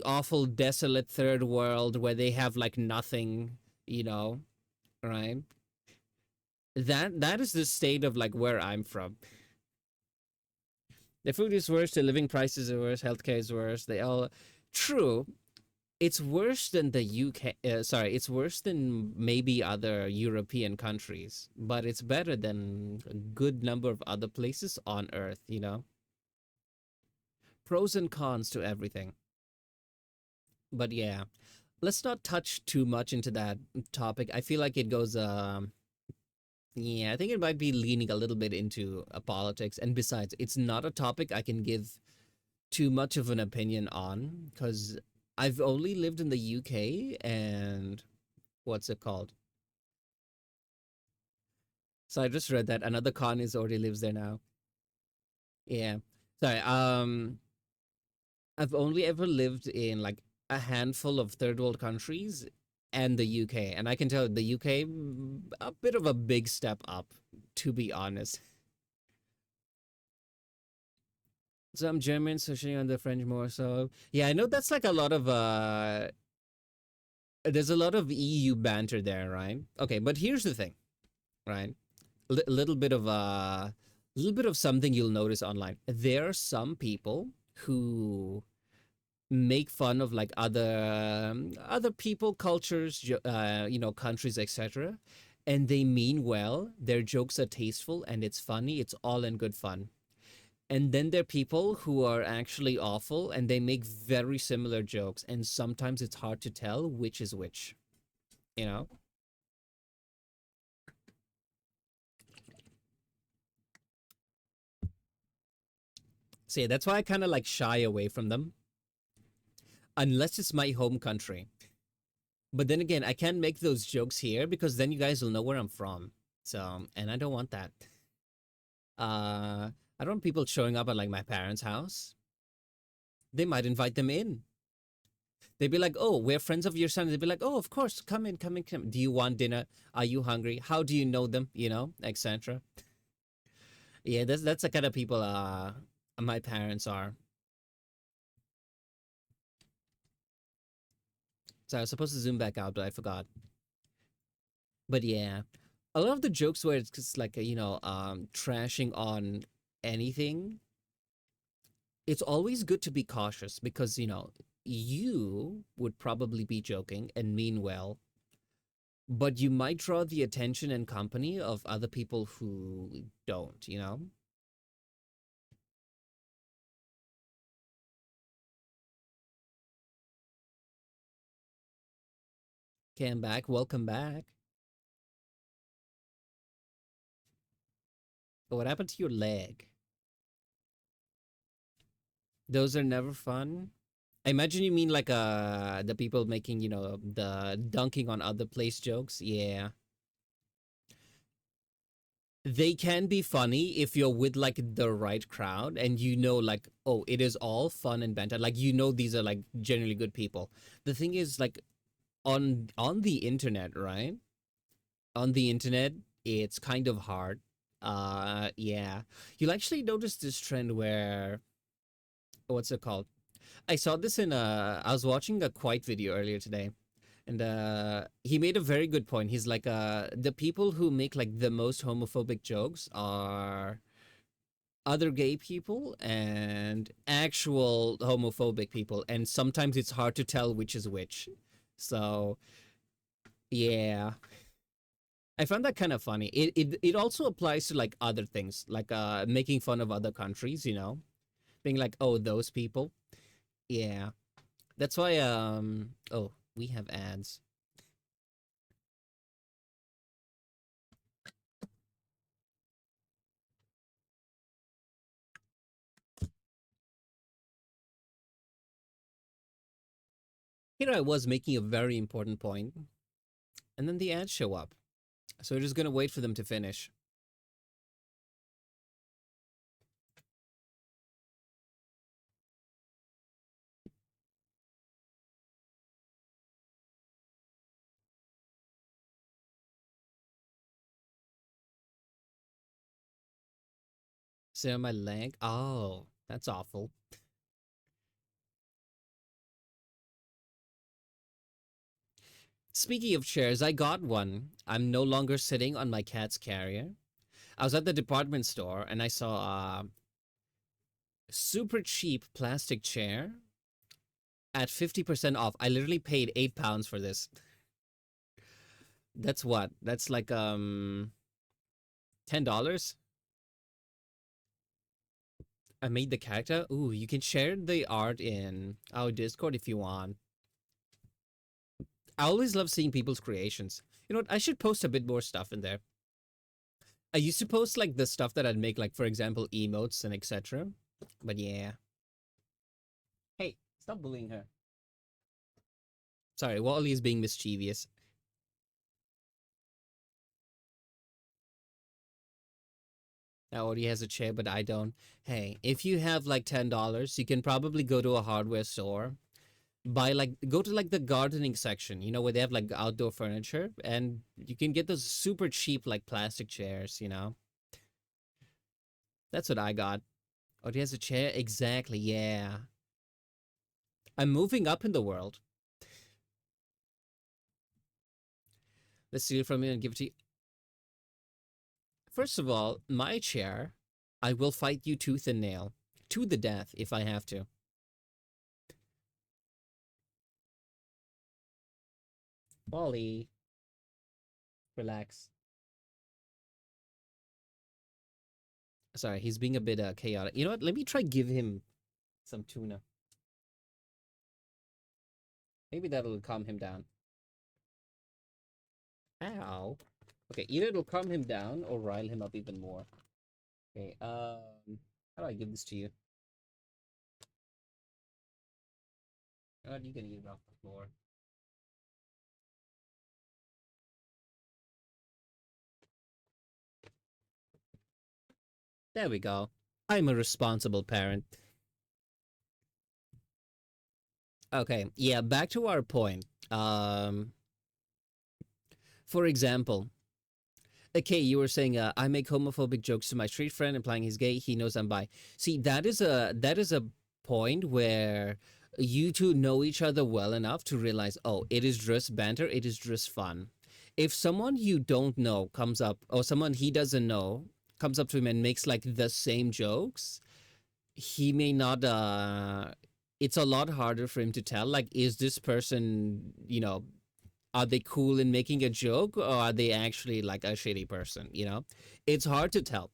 awful, desolate third world where they have like nothing, you know, right? That is the state of like where I'm from. The food is worse, the living prices are worse, healthcare is worse. They all true. It's worse than the UK. Sorry, it's worse than maybe other European countries, but it's better than a good number of other places on Earth. Pros and cons to everything. But yeah, let's not touch too much into that topic. I feel like it goes. Yeah, I think it might be leaning a little bit into politics, and besides, it's not a topic I can give too much of an opinion on because I've only lived in the UK and what's it called? So I just read that another con is already lives there now. Yeah. Sorry. I've only ever lived in like a handful of third world countries and the UK, and I can tell the UK a bit of a big step up, to be honest. So I'm German, so shitting on the French more. So yeah, I know that's like a lot of there's a lot of EU banter there, right? Okay, but here's the thing, right? A little bit of something you'll notice online. There are some people who make fun of like other people, cultures, countries, etc. And they mean well. Their jokes are tasteful and it's funny. It's all in good fun. And then there are people who are actually awful and they make very similar jokes. And sometimes it's hard to tell which is which, you know? So yeah, that's why I kind of like shy away from them, unless it's my home country. But then again, I can't make those jokes here because then you guys will know where I'm from. So, and I don't want that. I don't want people showing up at like my parents' house. They might invite them in. They'd be like, "Oh, we're friends of your son." They'd be like, "Oh, of course, come in, come in, come. Do you want dinner? Are you hungry? How do you know them? Etc." Yeah, that's the kind of people my parents are. So I was supposed to zoom back out, but I forgot. But yeah, a lot of the jokes where it's just like trashing on anything, it's always good to be cautious because you would probably be joking and mean well, but you might draw the attention and company of other people who don't. Came back, welcome back. What happened to your leg? Those are never fun. I imagine you mean like the people making the dunking on other place jokes. Yeah, they can be funny if you're with like the right crowd and like, oh, it is all fun and banter, like these are like generally good people. The thing is, like, on the internet, right? On the internet, it's kind of hard. Yeah, you'll actually notice this trend where, what's it called? I saw this in I was watching a Quite video earlier today, and he made a very good point. He's like, the people who make like the most homophobic jokes are other gay people and actual homophobic people, and sometimes it's hard to tell which is which. So yeah, I found that kind of funny. It also applies to like other things, like making fun of other countries, being like, oh, those people. Yeah. That's why oh, we have ads. Here I was making a very important point, and then the ads show up. So we're just gonna wait for them to finish. Sit on my leg. Oh, that's awful. Speaking of chairs, I got one. I'm no longer sitting on my cat's carrier. I was at the department store and I saw a super cheap plastic chair at 50% off. I literally paid £8 for this. That's what? That's like $10. I made the character. Ooh, you can share the art in our Discord if you want. I always love seeing people's creations. You know what? I should post a bit more stuff in there. I used to post like the stuff that I'd make, like for example, emotes and etc. But yeah. Hey, stop bullying her. Sorry, Wally is being mischievous. I already has a chair, but I don't. Hey, if you have like $10, you can probably go to a hardware store, buy like go to like the gardening section, where they have like outdoor furniture, and you can get those super cheap like plastic chairs. That's what I got. Oh, he has a chair? Exactly, yeah. I'm moving up in the world. Let's steal it from you and give it to you. First of all, my chair, I will fight you tooth and nail. To the death if I have to. Wally, relax. Sorry, he's being a bit chaotic. You know what? Let me try give him some tuna. Maybe that'll calm him down. Ow. Okay, either it'll calm him down or rile him up even more. Okay, how do I give this to you? You can eat it off the floor. There we go. I'm a responsible parent. Okay, yeah, back to our point. For example, okay, you were saying I make homophobic jokes to my street friend, implying he's gay. He knows I'm bi. See, that is a point where you two know each other well enough to realize, oh, it is just banter. It is just fun. If someone you don't know comes up, or someone he doesn't know comes up to him and makes like the same jokes, he may not. It's a lot harder for him to tell. Like, is this person, are they cool in making a joke or are they actually like a shitty person? It's hard to tell.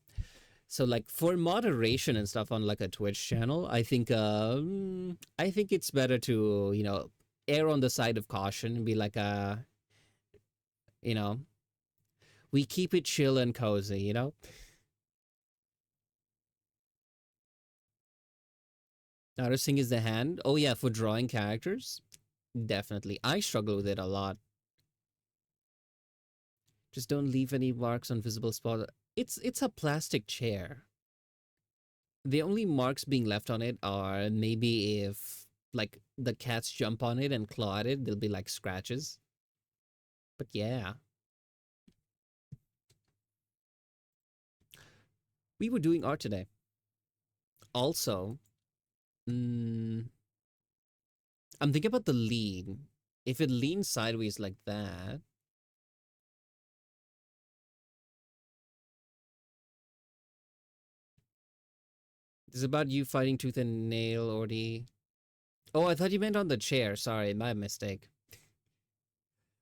So like for moderation and stuff on like a Twitch channel, I think it's better to err on the side of caution and be like you know we keep it chill and cozy. Noticing is the hand. Oh yeah, for drawing characters, definitely. I struggle with it a lot. Just don't leave any marks on visible spot. It's a plastic chair. The only marks being left on it are maybe if like the cats jump on it and claw at it, there'll be like scratches. But yeah, we were doing art today. Also, mm, I'm thinking about the lean. If it leans sideways like that, it's about you fighting tooth and nail or the. Oh, I thought you meant on the chair. Sorry, my mistake.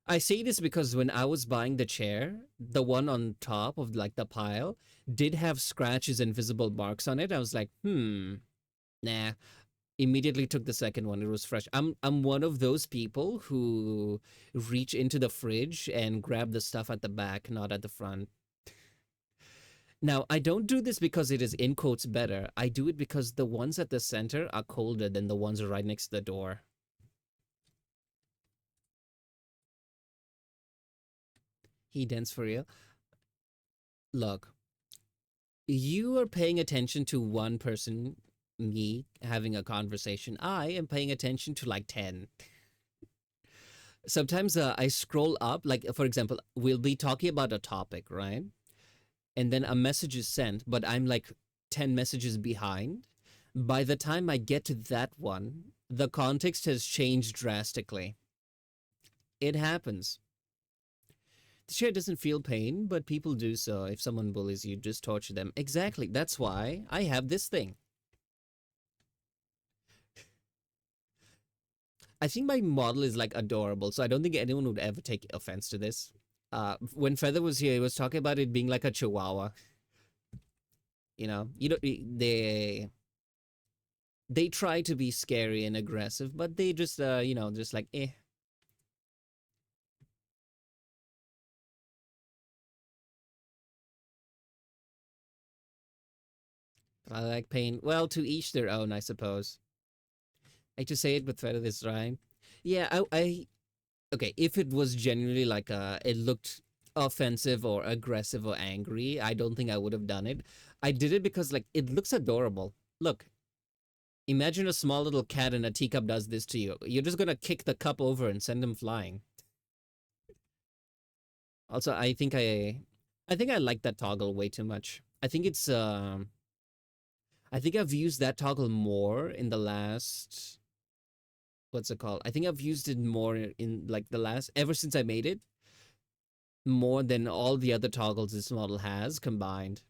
I say this because when I was buying the chair, the one on top of like the pile did have scratches and visible marks on it. I was like, nah. Immediately took the second one. It was fresh. I'm one of those people who reach into the fridge and grab the stuff at the back, not at the front. Now, I don't do this because it is in quotes better. I do it because the ones at the center are colder than the ones right next to the door. He dents for real. Look, you are paying attention to one person, me, having a conversation. I am paying attention to like 10. Sometimes I scroll up, like, for example, we'll be talking about a topic, right? And then a message is sent, but I'm like 10 messages behind. By the time I get to that one, the context has changed drastically. It happens. The chair doesn't feel pain, but people do so. If someone bullies you, just torture them. Exactly. That's why I have this thing. I think my model is like adorable, so I don't think anyone would ever take offense to this. When Feather was here, he was talking about it being like a chihuahua. You know, they try to be scary and aggressive, but they just just like eh. I like pain. Well, to each their own, I suppose. I hate to say it, but Feather is right. Yeah, I okay. If it was genuinely like it looked offensive or aggressive or angry, I don't think I would have done it. I did it because like it looks adorable. Look, imagine a small little cat in a teacup does this to you. You're just gonna kick the cup over and send him flying. Also, I think I like that toggle way too much. I think I've used that toggle more in the last what's it called? I think I've used it more in like the last ever since I made it more than all the other toggles this model has combined.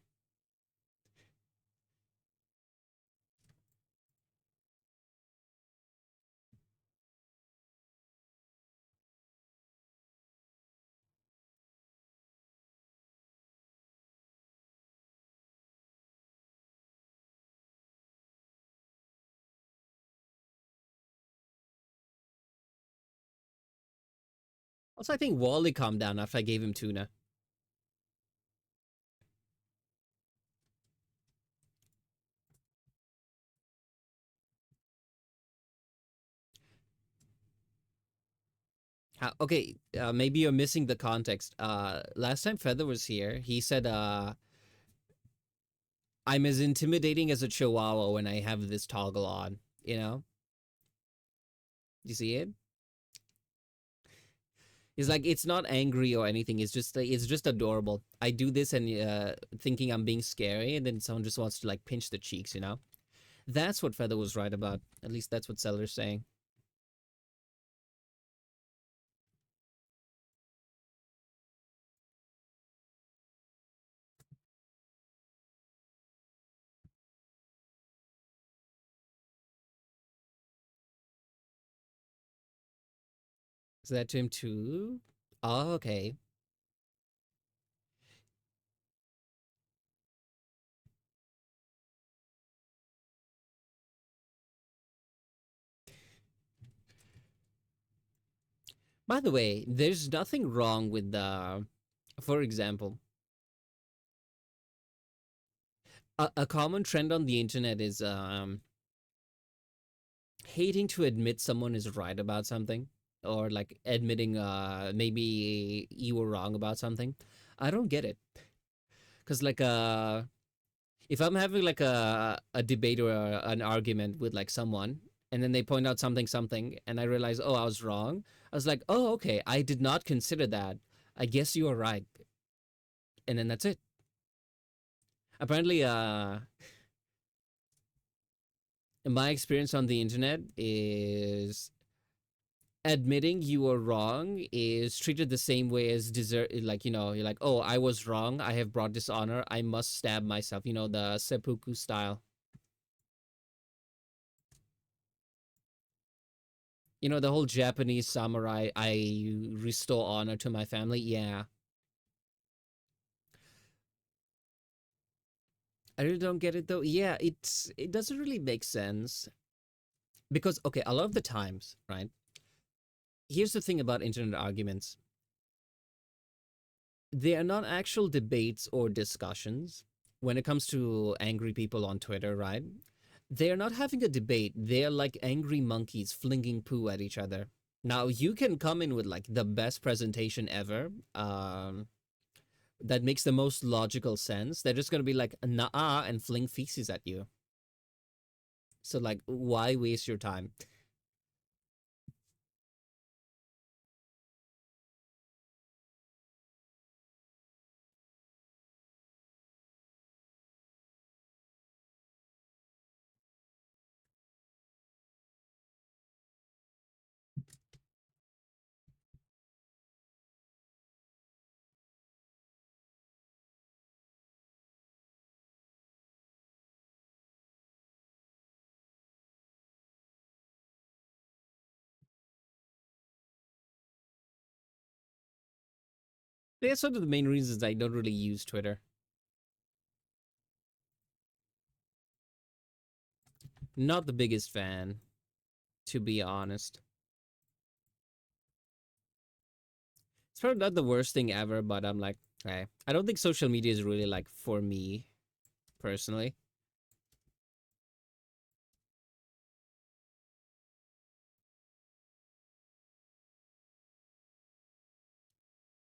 Also, I think Wally calmed down after I gave him tuna. Okay, maybe you're missing the context. Last time Feather was here, he said, I'm as intimidating as a chihuahua when I have this toggle on. You know? You see it? He's like, it's not angry or anything. It's just adorable. I do this and thinking I'm being scary, and then someone just wants to like pinch the cheeks. That's what Feather was right about. At least that's what Seller's saying. Is that to him too? Oh, okay. By the way, there's nothing wrong with the, for example, a common trend on the internet is hating to admit someone is right about something or like admitting maybe you were wrong about something. I don't get it. Cuz like if I'm having like a debate or an argument with like someone and then they point out something and I realize, "Oh, I was wrong." I was like, "Oh, okay. I did not consider that. I guess you are right." And then that's it. Apparently my experience on the internet is admitting you are wrong is treated the same way as desert. Like, you're like, oh, I was wrong, I have brought dishonor, I must stab myself, the seppuku style. You know, the whole Japanese samurai, I restore honor to my family. Yeah. I really don't get it though. Yeah, it doesn't really make sense because okay, a lot of the times, right? Here's the thing about internet arguments. They are not actual debates or discussions when it comes to angry people on Twitter, right? They're not having a debate. They're like angry monkeys flinging poo at each other. Now, you can come in with like the best presentation ever, that makes the most logical sense. They're just going to be like, nah, and fling feces at you. So, like, why waste your time? That's one of the main reasons I don't really use Twitter. Not the biggest fan, to be honest. It's probably not the worst thing ever, but I'm like, hey, I don't think social media is really like for me personally.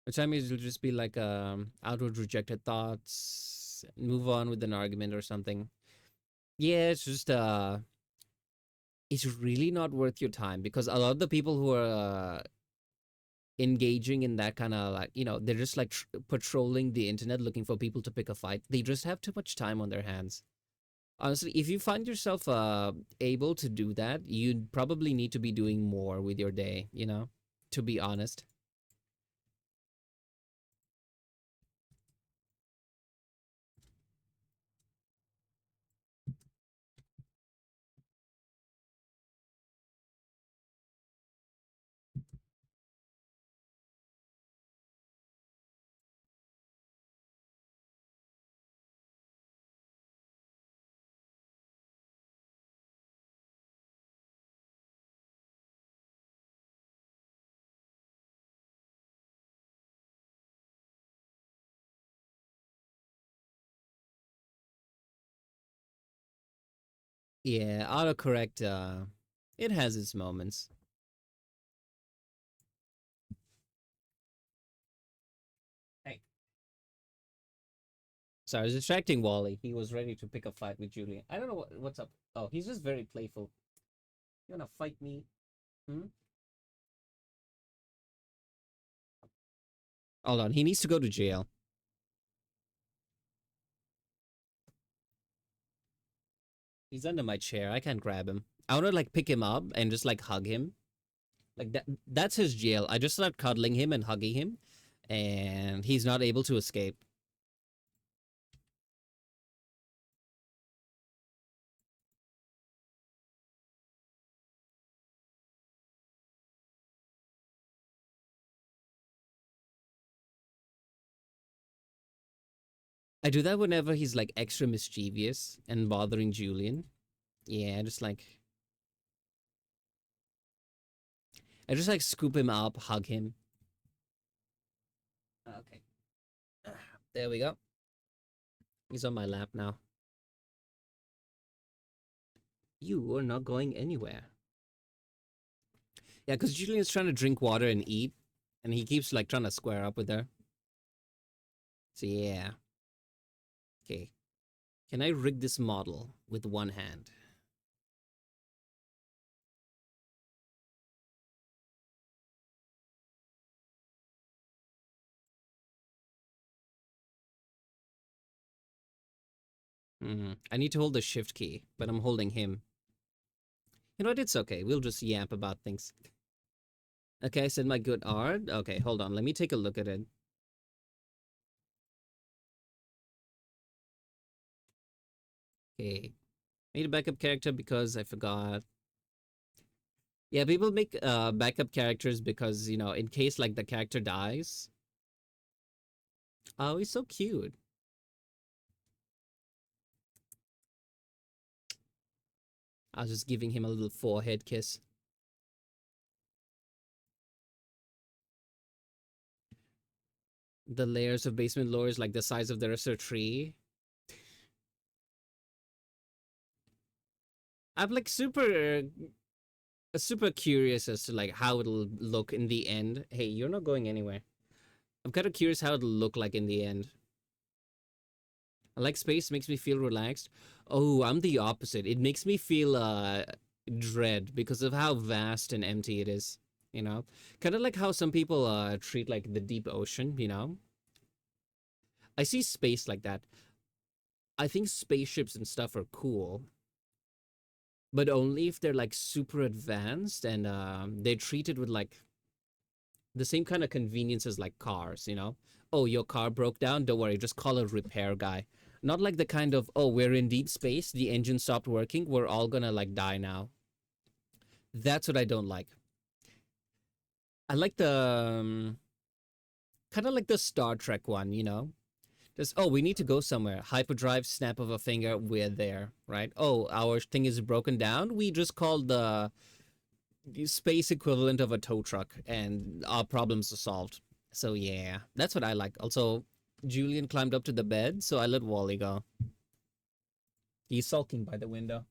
Which I mean, it'll just be like outward rejected thoughts, move on with an argument or something. Yeah, it's just it's really not worth your time because a lot of the people who are engaging in that kind of like, they're just like patrolling the internet looking for people to pick a fight. They just have too much time on their hands. Honestly, if you find yourself able to do that, you'd probably need to be doing more with your day, to be honest. Yeah, autocorrect, it has its moments. Hey. So I was distracting Wally. He was ready to pick a fight with Julian. I don't know what's up. Oh, he's just very playful. You wanna fight me? Hmm? Hold on, he needs to go to jail. He's under my chair. I can't grab him. I wanna like pick him up and just like hug him. Like that's his jail. I just start cuddling him and hugging him, and he's not able to escape. I do that whenever he's like extra mischievous and bothering Julian. Yeah, I just like scoop him up, hug him. Okay. There we go. He's on my lap now. You are not going anywhere. Yeah, because Julian's trying to drink water and eat, and he keeps like trying to square up with her. So yeah. Okay. Can I rig this model with one hand? I need to hold the shift key, but I'm holding him. You know what? It's okay. We'll just yap about things. Okay, I said my good art. Okay, hold on. Let me take a look at it. Okay. Made a backup character because I forgot. Yeah, people make backup characters because, in case like the character dies. Oh, he's so cute. I was just giving him a little forehead kiss. The layers of basement lore is like the size of the rest of the tree. I'm like super curious as to like how it'll look in the end. Hey, you're not going anywhere. I'm kind of curious how it'll look like in the end. I like space, makes me feel relaxed. Oh, I'm the opposite. It makes me feel dread because of how vast and empty it is. You know, kind of like how some people treat like the deep ocean. I see space like that. I think spaceships and stuff are cool, but only if they're like super advanced and they're treated with like the same kind of convenience as like cars. Oh, your car broke down, don't worry, just call a repair guy. Not like the kind of, oh, we're in deep space, the engine stopped working, we're all gonna like die now. That's what I don't like. I like the kind of like the Star Trek one. Just, oh, we need to go somewhere, hyperdrive, snap of a finger, we're there, right? Oh, our thing is broken down, we just called the space equivalent of a tow truck and our problems are solved. So yeah, that's what I like. Also, Julian climbed up to the bed, so I let Wally go. He's sulking by the window.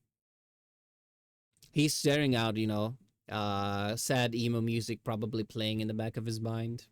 He's staring out, sad emo music probably playing in the back of his mind.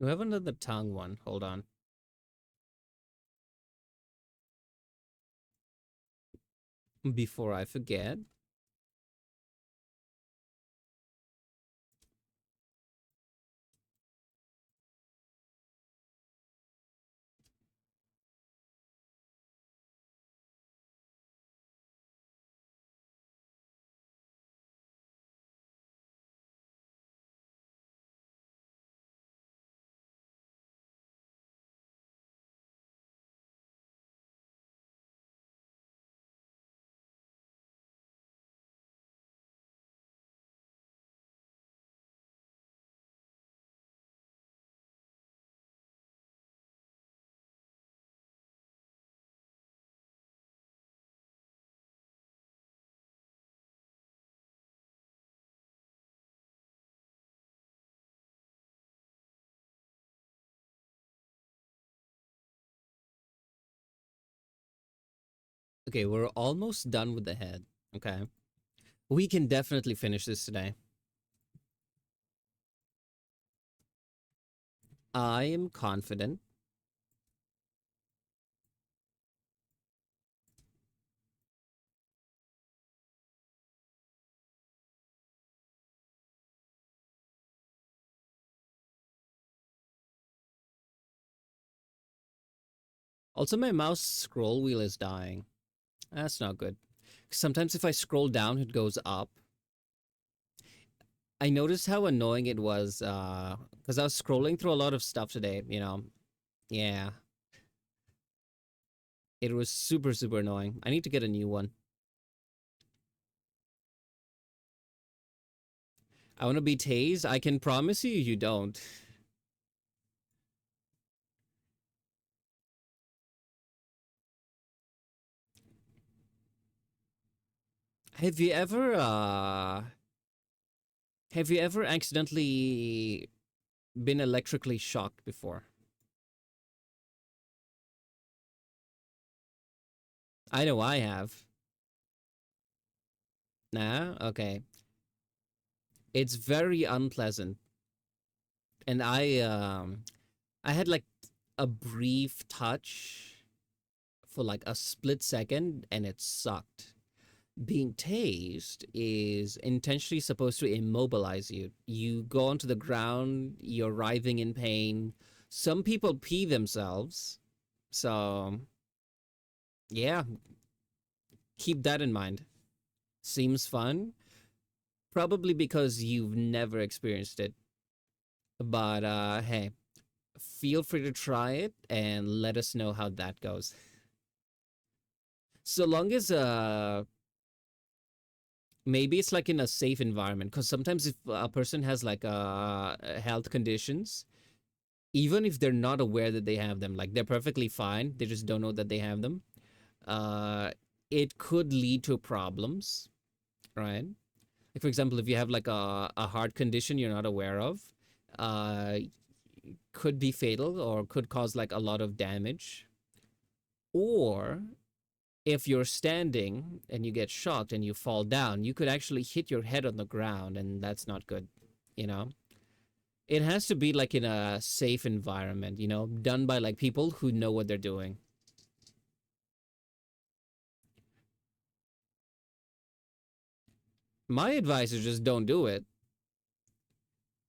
We have another tongue one. Hold on. Before I forget. Okay, we're almost done with the head. Okay. We can definitely finish this today. I am confident. Also, my mouse scroll wheel is dying. That's not good. Sometimes if I scroll down, it goes up. I noticed how annoying it was because I was scrolling through a lot of stuff today. Yeah, it was super, super annoying. I need to get a new one. I want to be tased. I can promise you, you don't. Have you ever, have you ever accidentally been electrically shocked before? I know I have. Nah? Okay. It's very unpleasant. And I had like a brief touch for like a split second and it sucked. Being tased is intentionally supposed to immobilize you. You go onto the ground, you're writhing in pain. Some people pee themselves. So, yeah, keep that in mind. Seems fun, probably because you've never experienced it. But hey, feel free to try it and let us know how that goes. So long as maybe it's like in a safe environment, because sometimes if a person has like health conditions, even if they're not aware that they have them, like they're perfectly fine, they just don't know that they have them, uh it could lead to problems, right? Like for example, if you have like a heart condition you're not aware of, uh could be fatal or could cause like a lot of damage. Or if you're standing and you get shocked and you fall down, you could actually hit your head on the ground, and that's not good, you know? It has to be like in a safe environment, done by like people who know what they're doing. My advice is just don't do it.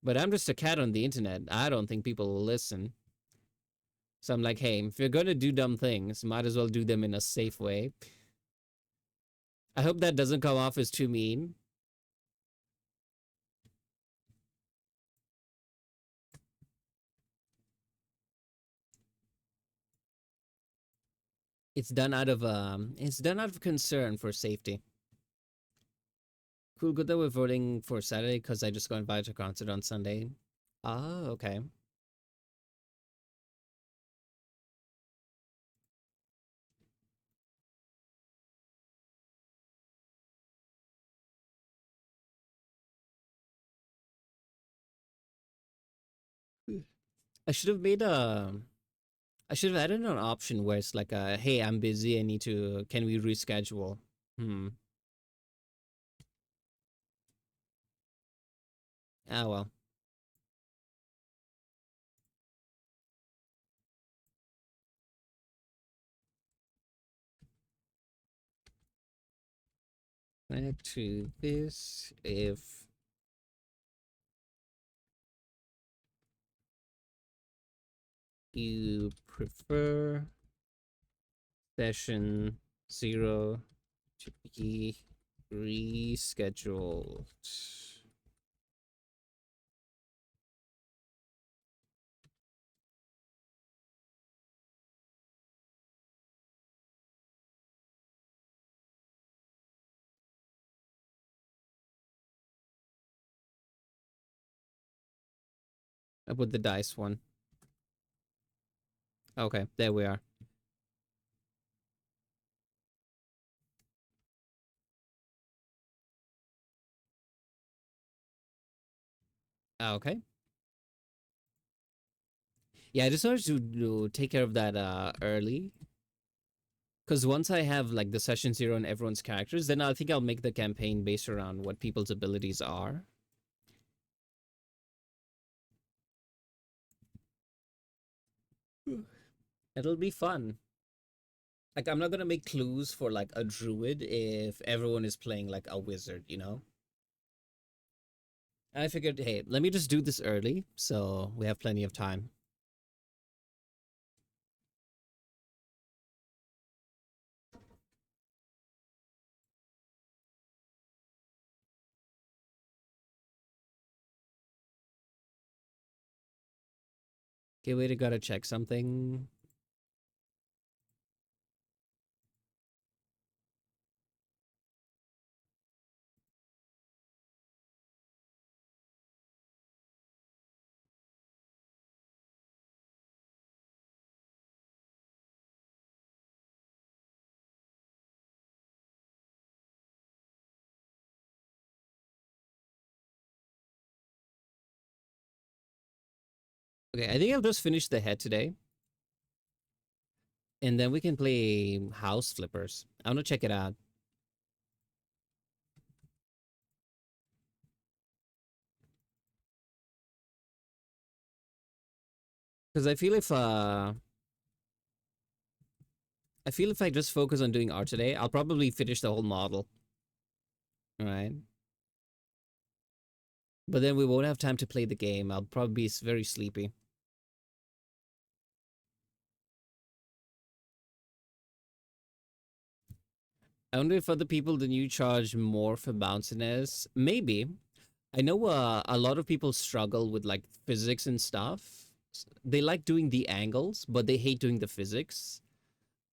But I'm just a cat on the internet. I don't think people will listen. So I'm like, hey, if you're going to do dumb things, might as well do them in a safe way. I hope that doesn't come off as too mean. It's done out of concern for safety. Cool, good that we're voting for Saturday because I just got invited to a concert on Sunday. Oh, okay. I should have made a. I should have added an option where it's like, hey, I'm busy. I need to. Can we reschedule? Hmm. Ah, well. Back to this. If you prefer session 0 to be rescheduled. I put the dice one. Okay, there we are. Okay. Yeah, I just wanted to take care of that early. Because once I have like the session 0 and everyone's characters, then I think I'll make the campaign based around what people's abilities are. It'll be fun. Like, I'm not gonna make clues for like a druid if everyone is playing like a wizard, you know? And I figured, hey, let me just do this early so we have plenty of time. Okay, wait, I gotta check something. Okay, I think I'll just finish the head today. And then we can play House Flippers. I wanna check it out. Because I feel if I just focus on doing art today, I'll probably finish the whole model, right? But then we won't have time to play the game. I'll probably be very sleepy. I wonder if other people than you charge more for bounciness. Maybe. I know a lot of people struggle with like physics and stuff. They like doing the angles, but they hate doing the physics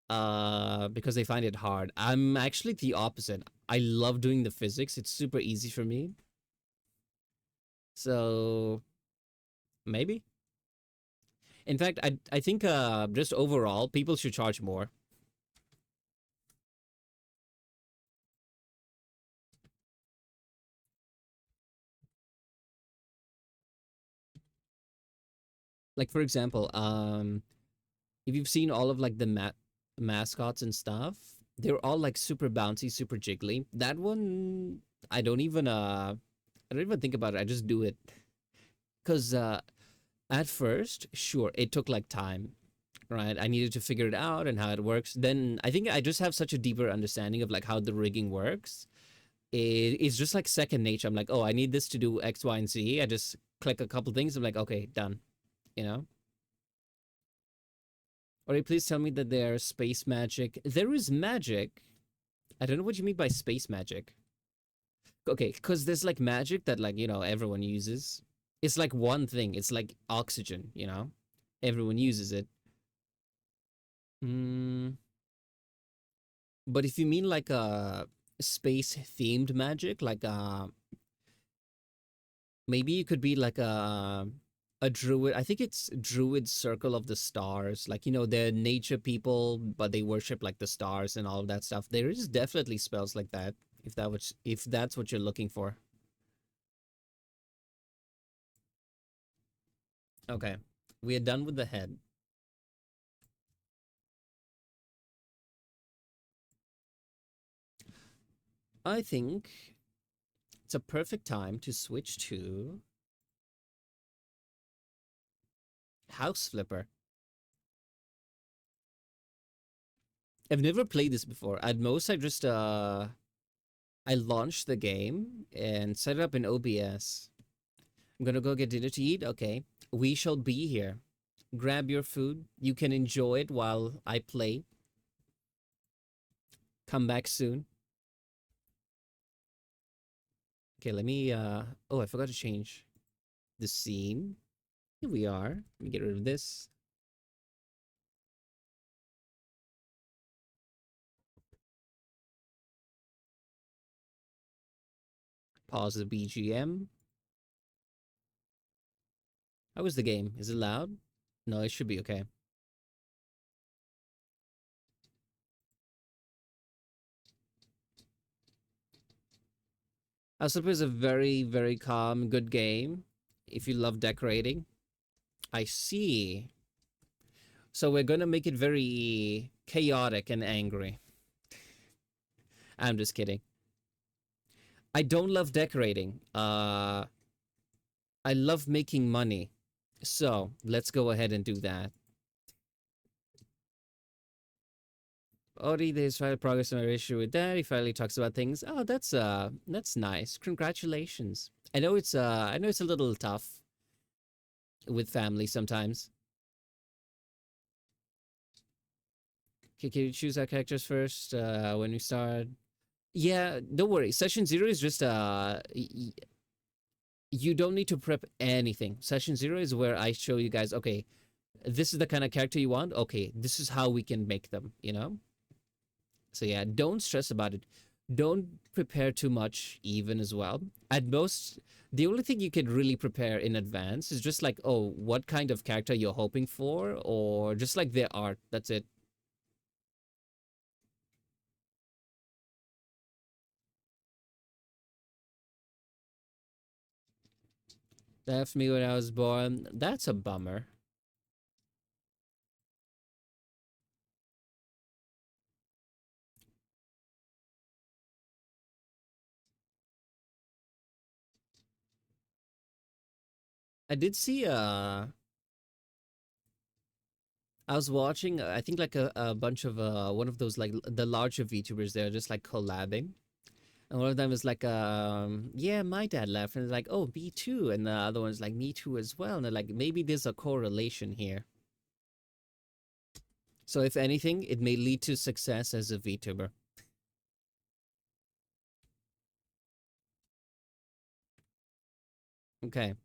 because they find it hard. I'm actually the opposite. I love doing the physics. It's super easy for me. So maybe. In fact, I think just overall, people should charge more. Like for example, if you've seen all of like the mascots and stuff, they're all like super bouncy, super jiggly. That one, I don't even I don't even think about it. I just do it because at first, sure, it took like time, right? I needed to figure it out and how it works. Then I think I just have such a deeper understanding of like how the rigging works. It's just like second nature. I'm like, oh, I need this to do X, Y, and Z. I just click a couple things. I'm like, okay, done. You know. Or please tell me that there's space magic. There is magic. I don't know what you mean by space magic. Okay, because there's like magic that like everyone uses. It's like one thing. It's like oxygen. Everyone uses it. Mm, but if you mean like a space themed magic, like maybe it could be like a druid. I think it's druid circle of the stars. Like they're nature people, but they worship like the stars and all of that stuff. There is definitely spells like that. If that's what you're looking for. Okay, we are done with the head. I think it's a perfect time to switch to House Flipper. I've never played this before. At most, I launched the game and set it up in OBS. I'm gonna go get dinner to eat. Okay, we shall be here. Grab your food. You can enjoy it while I play. Come back soon. Okay, let me. Oh, I forgot to change the scene. Here we are. Let me get rid of this. Pause the BGM. How was the game? Is it loud? No, it should be okay. Usurper is a very, very calm, good game. If you love decorating, I see. So we're gonna make it very chaotic and angry. I'm just kidding. I don't love decorating. I love making money. So let's go ahead and do that. Ori, there's finally progress on our issue with that. He finally talks about things. Oh, that's nice. Congratulations. I know it's a little tough with family sometimes. Okay, can you choose our characters first when we start? Yeah, don't worry. Session 0 is just you don't need to prep anything. Session 0 is where I show you guys, okay, this is the kind of character you want. Okay, this is how we can make them. So yeah, don't stress about it. Don't prepare too much even as well. At most, the only thing you can really prepare in advance is just like, oh, what kind of character you're hoping for, or just like their art. That's it. Left me when I was born. That's a bummer. I did see I was watching, I think like a bunch of one of those like the larger VTubers. They're just like collabing, and one of them is like, yeah, my dad left, and it's like, oh, me too, and the other one's like, me too as well, and they're like, maybe there's a correlation here. So if anything, it may lead to success as a VTuber. Okay,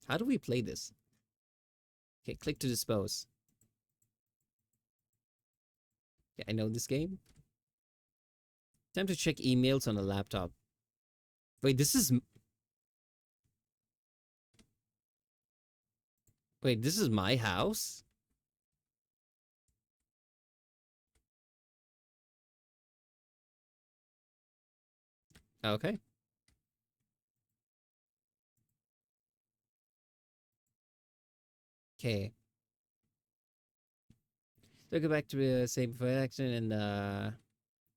how do we play this? Okay, click to dispose. Okay, I know this game. Time to check emails on a laptop. Wait, this is my house? Okay. Okay. So go back to the same for action and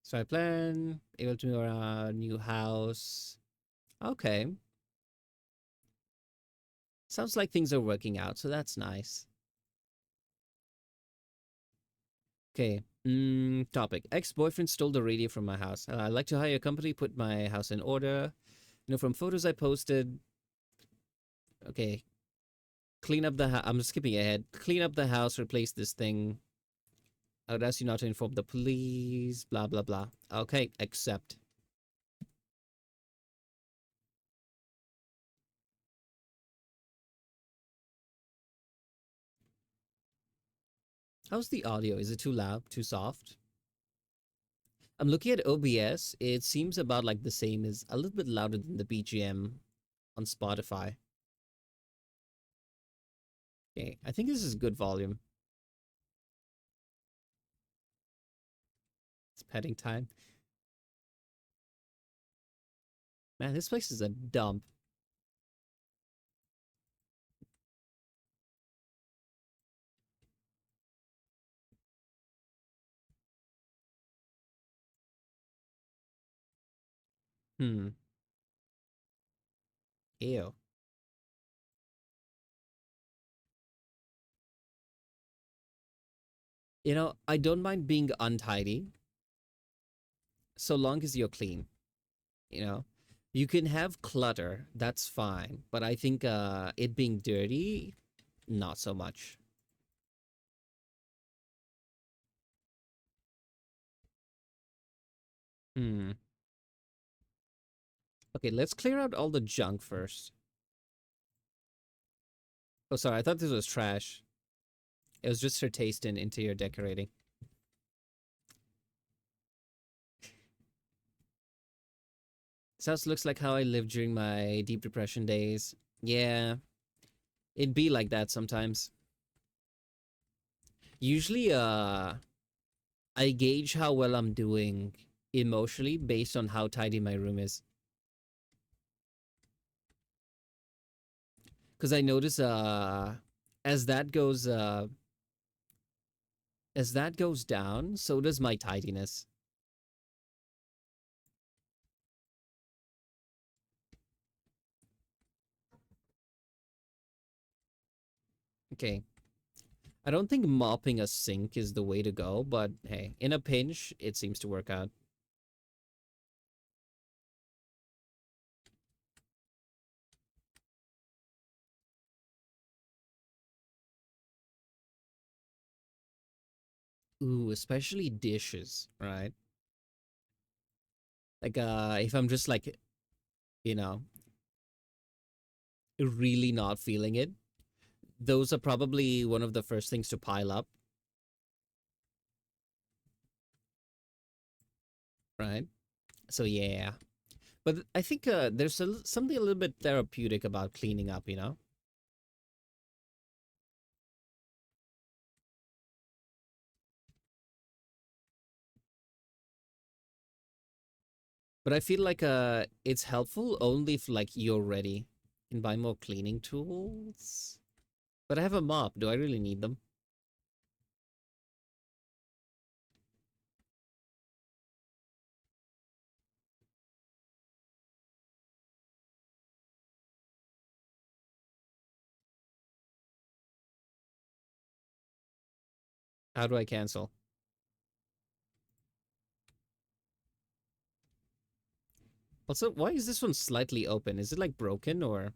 so I plan able to new house. Okay. Sounds like things are working out, so that's nice. Okay. Topic. Ex-boyfriend stole the radio from my house. I'd like to hire a company, put my house in order. You know, from photos I posted. Okay. Clean up the house. I'm skipping ahead. Clean up the house, replace this thing. I would ask you not to inform the police. Blah, blah, blah. Okay, accept. How's the audio? Is it too loud? Too soft? I'm looking at OBS. It seems about like the same as a little bit louder than the BGM on Spotify. Okay, I think this is good volume. It's petting time. Man, this place is a dump. Hmm. Ew. You know, I don't mind being untidy so long as you're clean, you know? You can have clutter, that's fine, but I think it being dirty, not so much. Hmm. Okay, let's clear out all the junk first. Oh, sorry, I thought this was trash. It was just her taste in interior decorating. This house looks like how I lived during my deep depression days. Yeah, it'd be like that sometimes. Usually, I gauge how well I'm doing emotionally based on how tidy my room is. Because I notice, as that goes, uh, as that goes down, so does my tidiness. Okay. I don't think mopping a sink is the way to go, but hey, in a pinch, it seems to work out. Ooh, especially dishes, right? Like, if I'm just like, you know, really not feeling it, those are probably one of the first things to pile up, right? So yeah. But I think there's something a little bit therapeutic about cleaning up, you know? But I feel like it's helpful only if like you're ready. You can buy more cleaning tools. But I have a mop. Do I really need them? How do I cancel? Also, why is this one slightly open? Is it like broken or?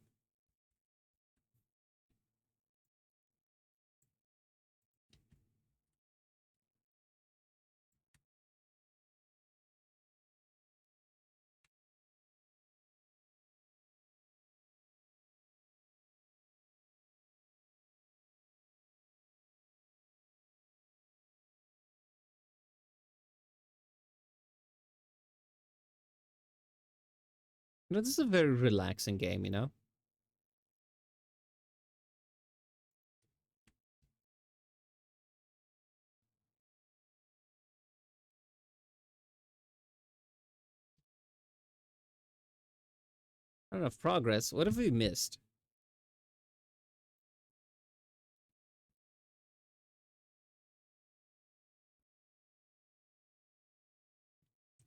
This is a very relaxing game, you know? I don't know, progress. What have we missed?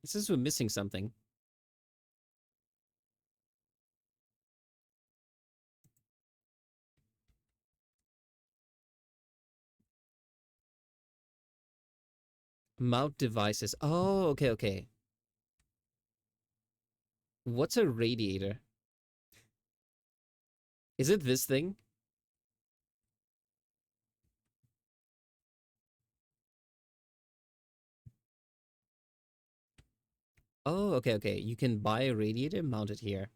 It says we're missing something. Mount devices. Oh, okay, okay. What's a radiator? Is it this thing? Oh, okay, okay. You can buy a radiator, mount it here.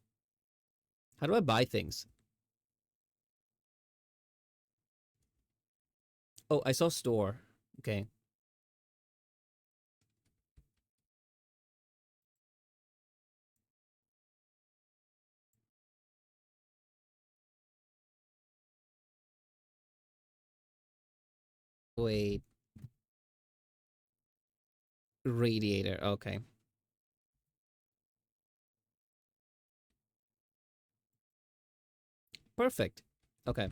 How do I buy things? Oh, I saw store. Okay. Wait. Radiator. Okay. Perfect. Okay.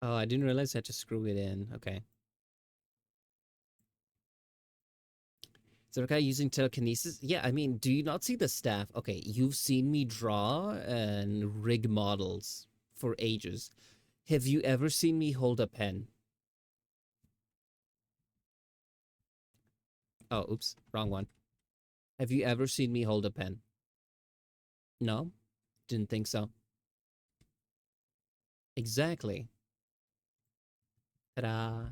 Oh, I didn't realize I had to screw it in. Okay. Is there a guy using telekinesis? Yeah, I mean, do you not see the staff? Okay, you've seen me draw and rig models for ages. Have you ever seen me hold a pen? Oh, oops, wrong one. Have you ever seen me hold a pen? No? Didn't think so. Exactly. Ta-da.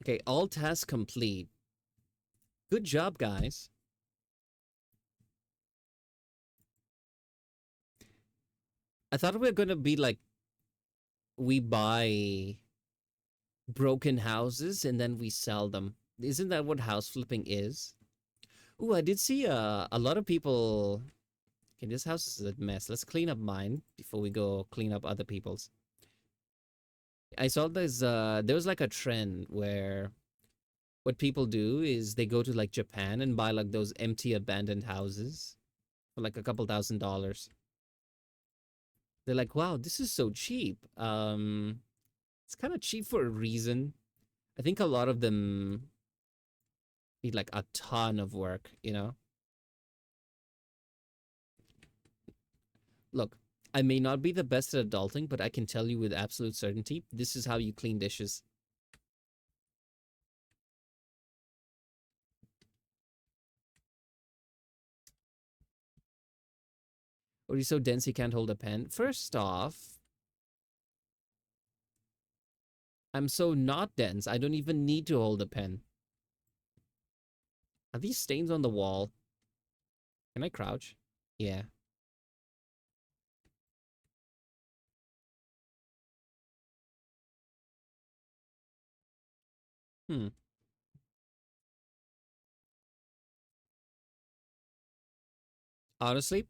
Okay, all tasks complete. Good job, guys. I thought we were gonna be like, we buy broken houses and then we sell them. Isn't that what house flipping is? Ooh, I did see a lot of people. Okay, this house is a mess. Let's clean up mine before we go clean up other people's. I saw there was like a trend where what people do is they go to like Japan and buy like those empty abandoned houses for like a couple $1,000s. They're like, wow, this is so cheap. It's kind of cheap for a reason. I think a lot of them need like a ton of work, you know? Look, I may not be the best at adulting, but I can tell you with absolute certainty, this is how you clean dishes. Or he's so dense he can't hold a pen. First off, I'm so not dense. I don't even need to hold a pen. Are these stains on the wall? Can I crouch? Yeah. Hmm. Honestly,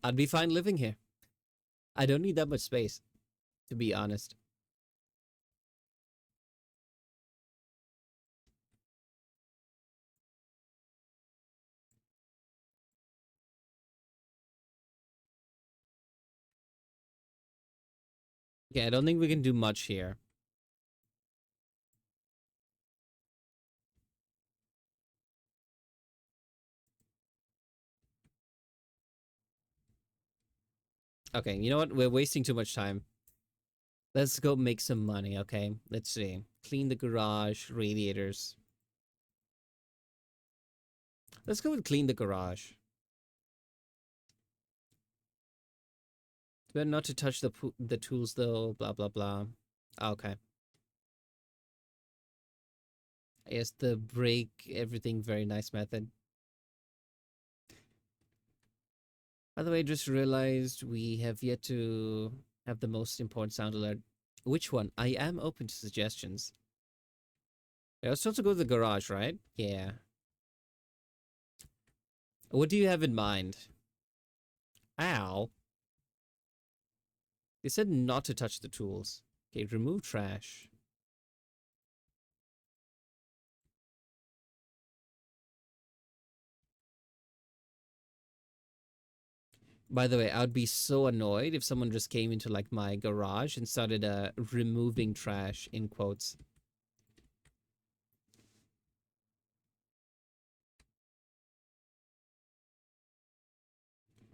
I'd be fine living here. I don't need that much space, to be honest. Yeah, I don't think we can do much here. Okay, you know what? We're wasting too much time. Let's go make some money, okay? Let's see. Clean the garage, radiators. Let's go with clean the garage. Better not to touch the tools though, blah blah blah. Okay. Yes, the break everything very nice method. By the way, just realized we have yet to have the most important sound alert. Which one? I am open to suggestions. I was supposed to go to the garage, right? Yeah. What do you have in mind? Ow. They said not to touch the tools. Okay, remove trash. By the way, I would be so annoyed if someone just came into like my garage and started removing trash in quotes.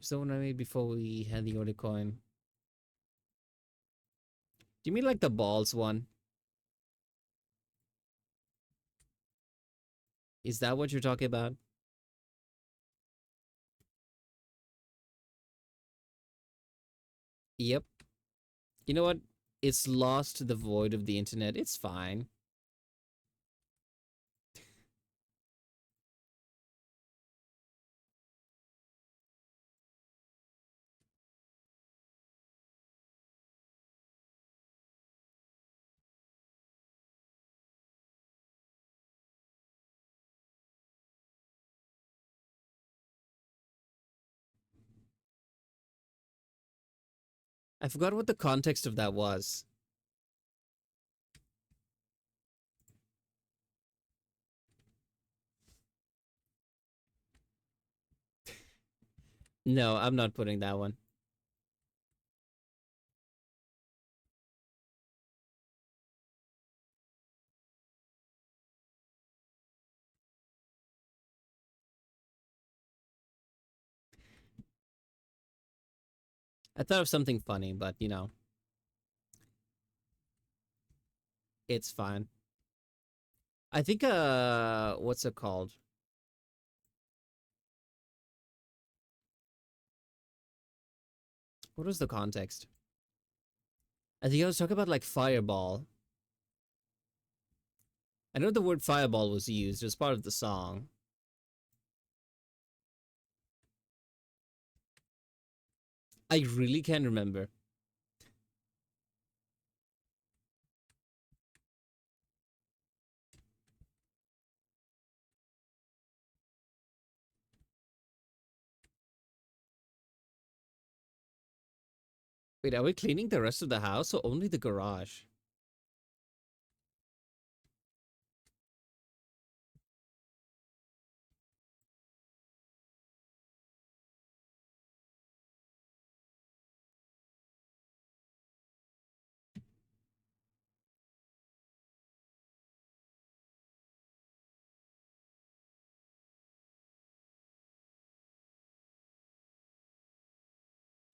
So one I made before we had the order coin. Do you mean like the balls one? Is that what you're talking about? Yep. You know what? It's lost to the void of the internet. It's fine. I forgot what the context of that was. No, I'm not putting that one. I thought of something funny, but you know, it's fine. I think what's it called? What was the context? I think I was talking about like fireball. I know the word fireball was used as part of the song. I really can't remember. Wait, are we cleaning the rest of the house or only the garage?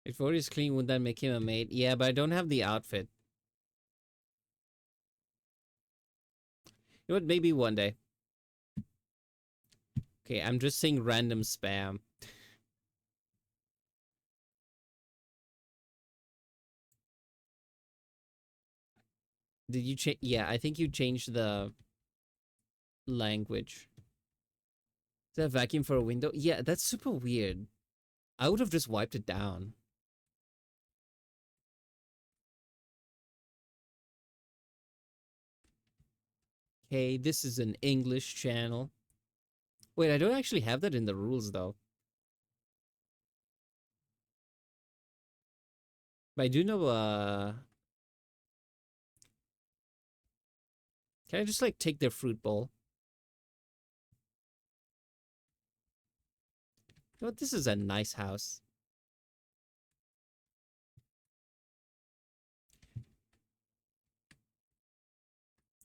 If Vody is clean, would that make him a maid? Yeah, but I don't have the outfit. You know what? Maybe one day. Okay, I'm just saying random spam. Did you change? Yeah, I think you changed the language. Is that vacuum for a window? Yeah, that's super weird. I would have just wiped it down. Hey, this is an English channel. Wait, I don't actually have that in the rules though. But I do know, can I just like take their fruit bowl? You know what? This is a nice house.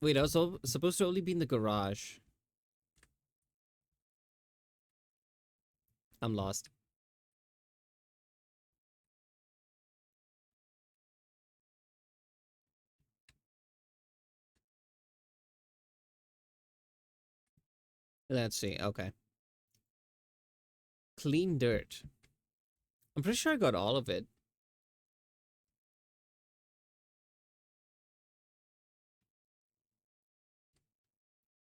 Wait, I was supposed to only be in the garage. I'm lost. Let's see. Okay. Clean dirt. I'm pretty sure I got all of it.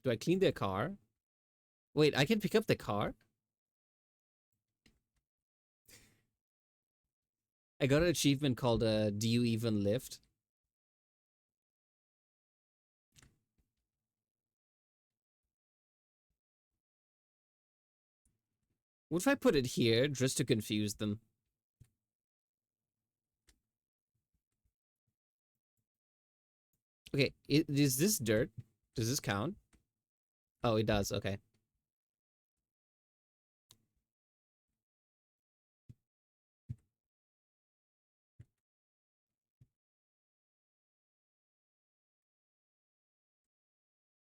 Do I clean their car? Wait, I can pick up the car? I got an achievement called Do You Even Lift? What if I put it here just to confuse them? Okay, is this dirt? Does this count? Oh, it does. Okay.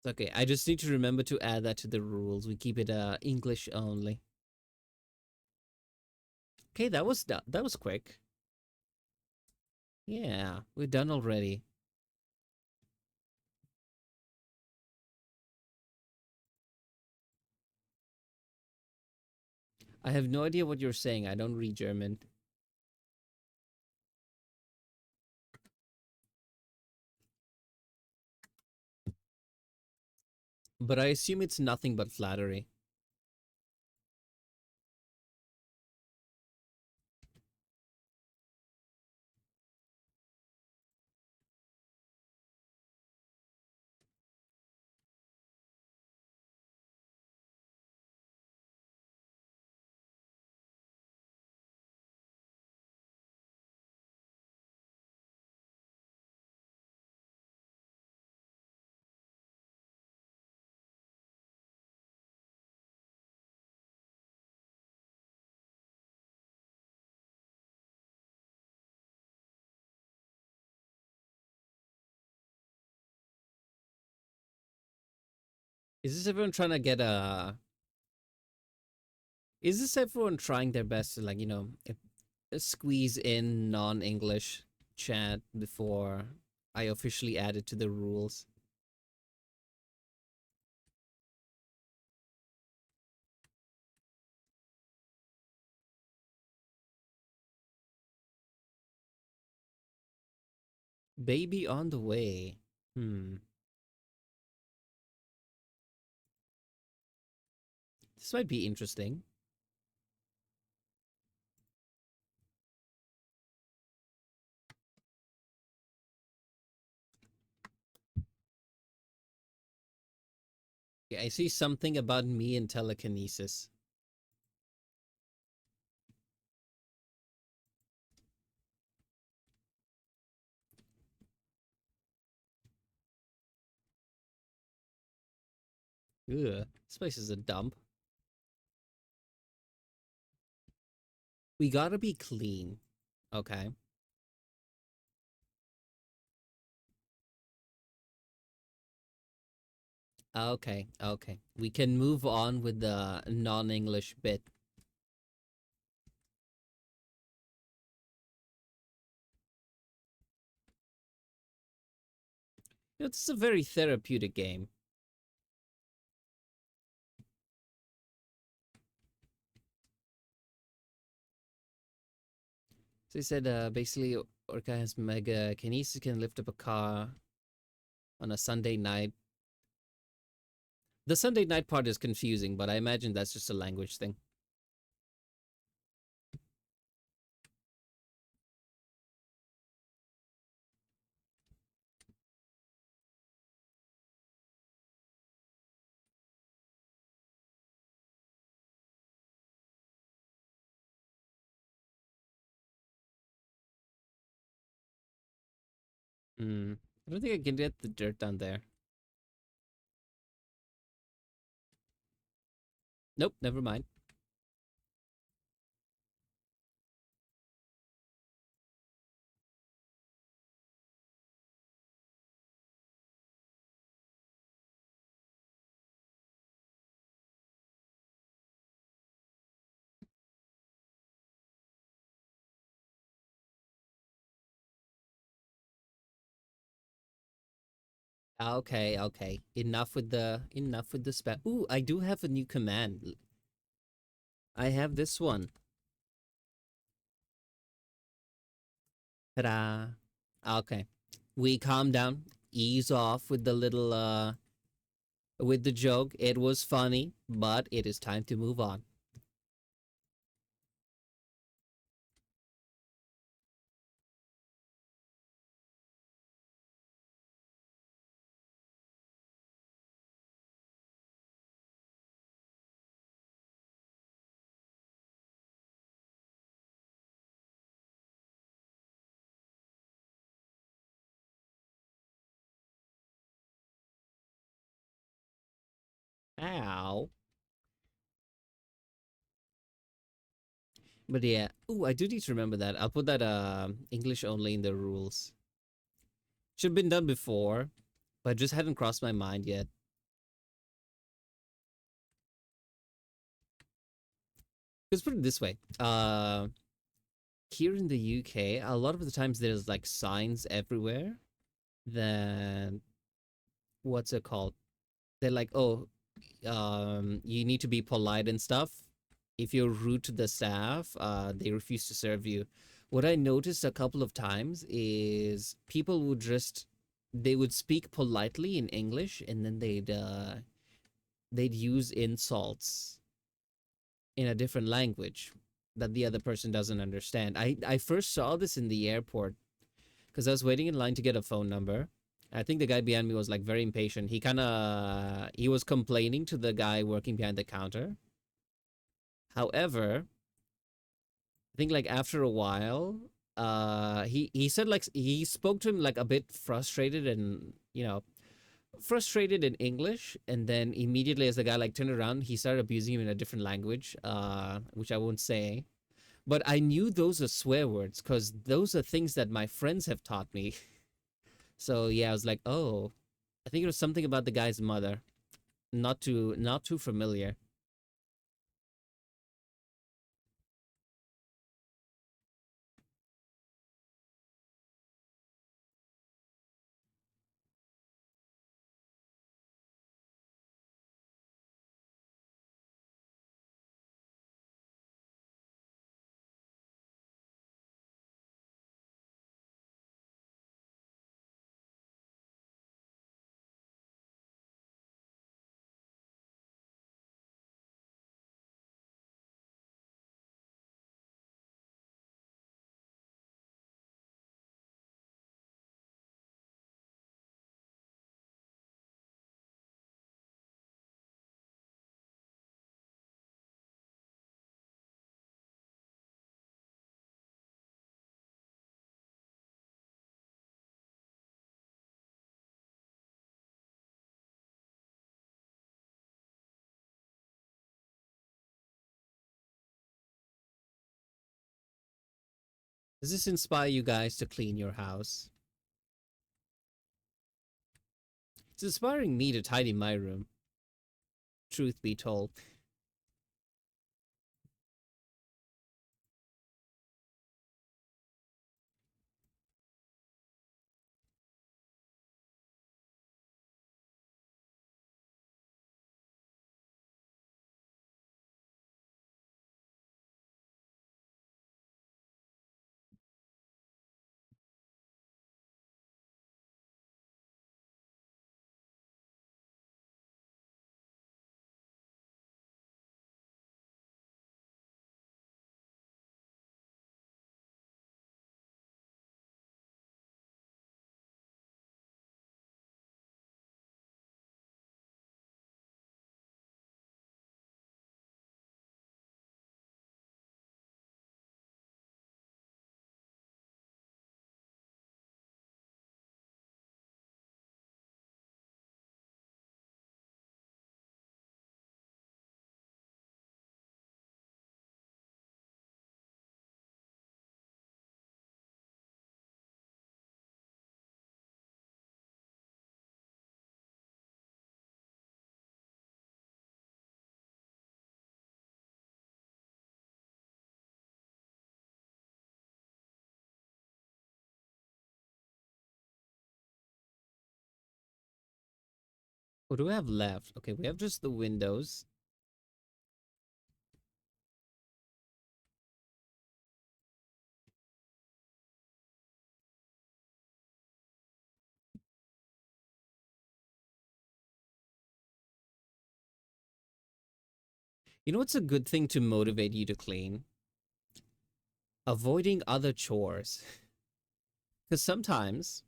Okay, I just need to remember to add that to the rules. We keep it English only. Okay, that was quick. Yeah, we're done already. I have no idea what you're saying. I don't read German. But I assume it's nothing but flattery. Is this everyone trying to get a... Is this everyone trying their best to, like, squeeze in non-English chat before I officially add it to the rules? Baby on the way. Hmm. This might be interesting. Yeah, I see something about me and telekinesis. Ugh, this place is a dump. We gotta be clean. Okay. Okay, okay. We can move on with the non-English bit. It's a very therapeutic game. So he said, basically, Orca has mega kinesis, can lift up a car on a Sunday night. The Sunday night part is confusing, but I imagine that's just a language thing. Hmm. I don't think I can get the dirt down there. Nope, never mind. Okay, okay. Enough with the spam. Ooh, I do have a new command. I have this one. Ta-da. Okay. We calm down, ease off with the little with the joke. It was funny, but it is time to move on. Ow. But yeah. Ooh, I do need to remember that. I'll put that English only in the rules. Should have been done before, but just hadn't crossed my mind yet. Let's put it this way. Here in the UK, a lot of the times there's like signs everywhere that what's it called? They're like, oh, you need to be polite and stuff. If you're rude to the staff, they refuse to serve you. What I noticed a couple of times is people would just they would speak politely in English and then they'd use insults in a different language that the other person doesn't understand. I first saw this in the airport because I was waiting in line to get a phone number. I think the guy behind me was like very impatient. He was complaining to the guy working behind the counter. However, I think like after a while, he said like he spoke to him like a bit frustrated and frustrated in English, and then immediately as the guy like turned around, he started abusing him in a different language, which I won't say. But I knew those are swear words because those are things that my friends have taught me. So yeah, I was like, oh, I think it was something about the guy's mother. Not too familiar. Does this inspire you guys to clean your house? It's inspiring me to tidy my room. Truth be told. What do we have left? Okay, we have just the windows. You know what's a good thing to motivate you to clean? Avoiding other chores. Because sometimes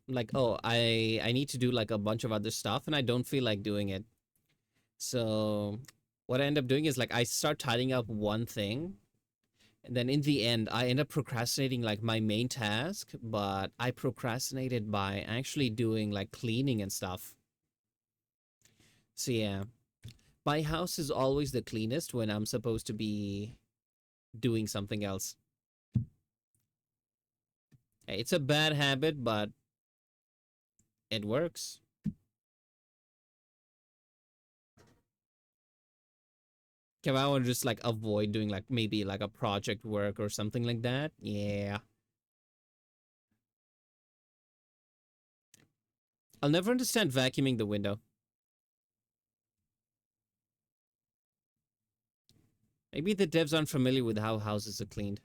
I'm like, oh, I need to do like a bunch of other stuff and I don't feel like doing it. So what I end up doing is like I start tidying up one thing, and then in the end I end up procrastinating like my main task, but I procrastinated by actually doing like cleaning and stuff. So yeah, my house is always the cleanest when I'm supposed to be doing something else. It's a bad habit, but it works. Can I want to just like avoid doing like maybe like a project work or something like that? Yeah. I'll never understand vacuuming the window. Maybe the devs aren't familiar with how houses are cleaned.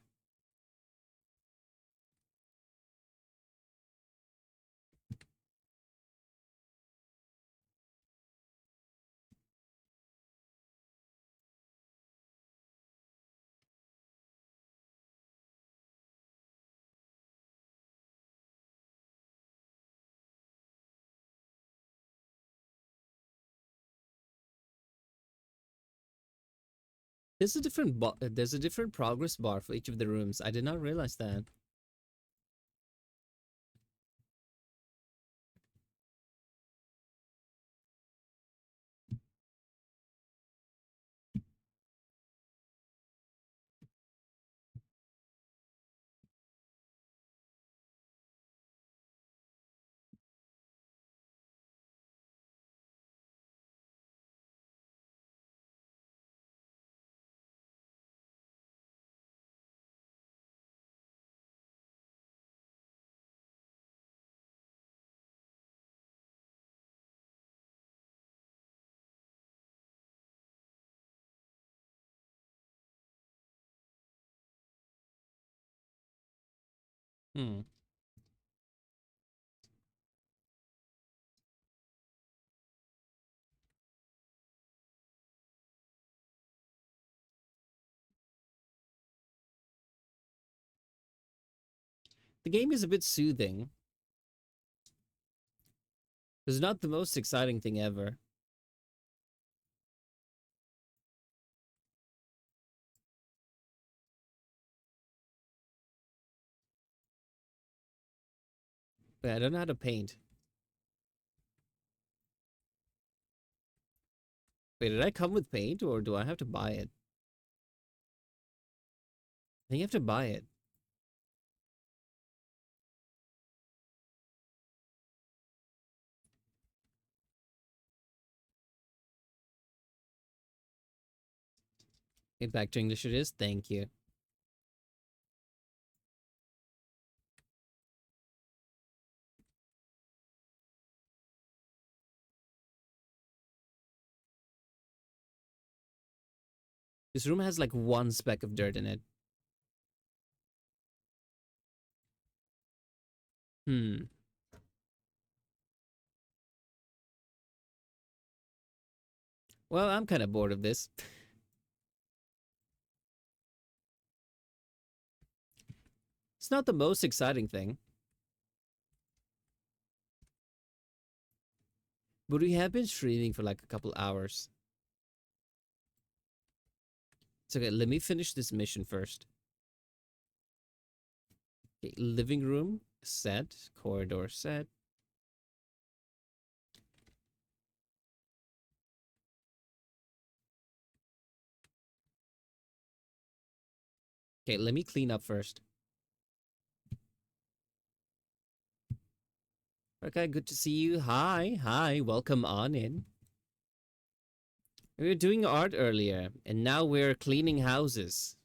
There's a different progress bar for each of the rooms. I did not realize that. Hmm. The game is a bit soothing. It's not the most exciting thing ever. Wait, I don't know how to paint. Wait, did I come with paint or do I have to buy it? I think you have to buy it. Okay, back to English it is. Thank you. This room has like one speck of dirt in it. Hmm. Well, I'm kind of bored of this. It's not the most exciting thing. But we have been streaming for like a couple hours. It's okay, let me finish this mission first. Okay, living room set, corridor set. Okay, let me clean up first. Okay, good to see you. Hi, hi, welcome on in. We were doing art earlier, and now we're cleaning houses.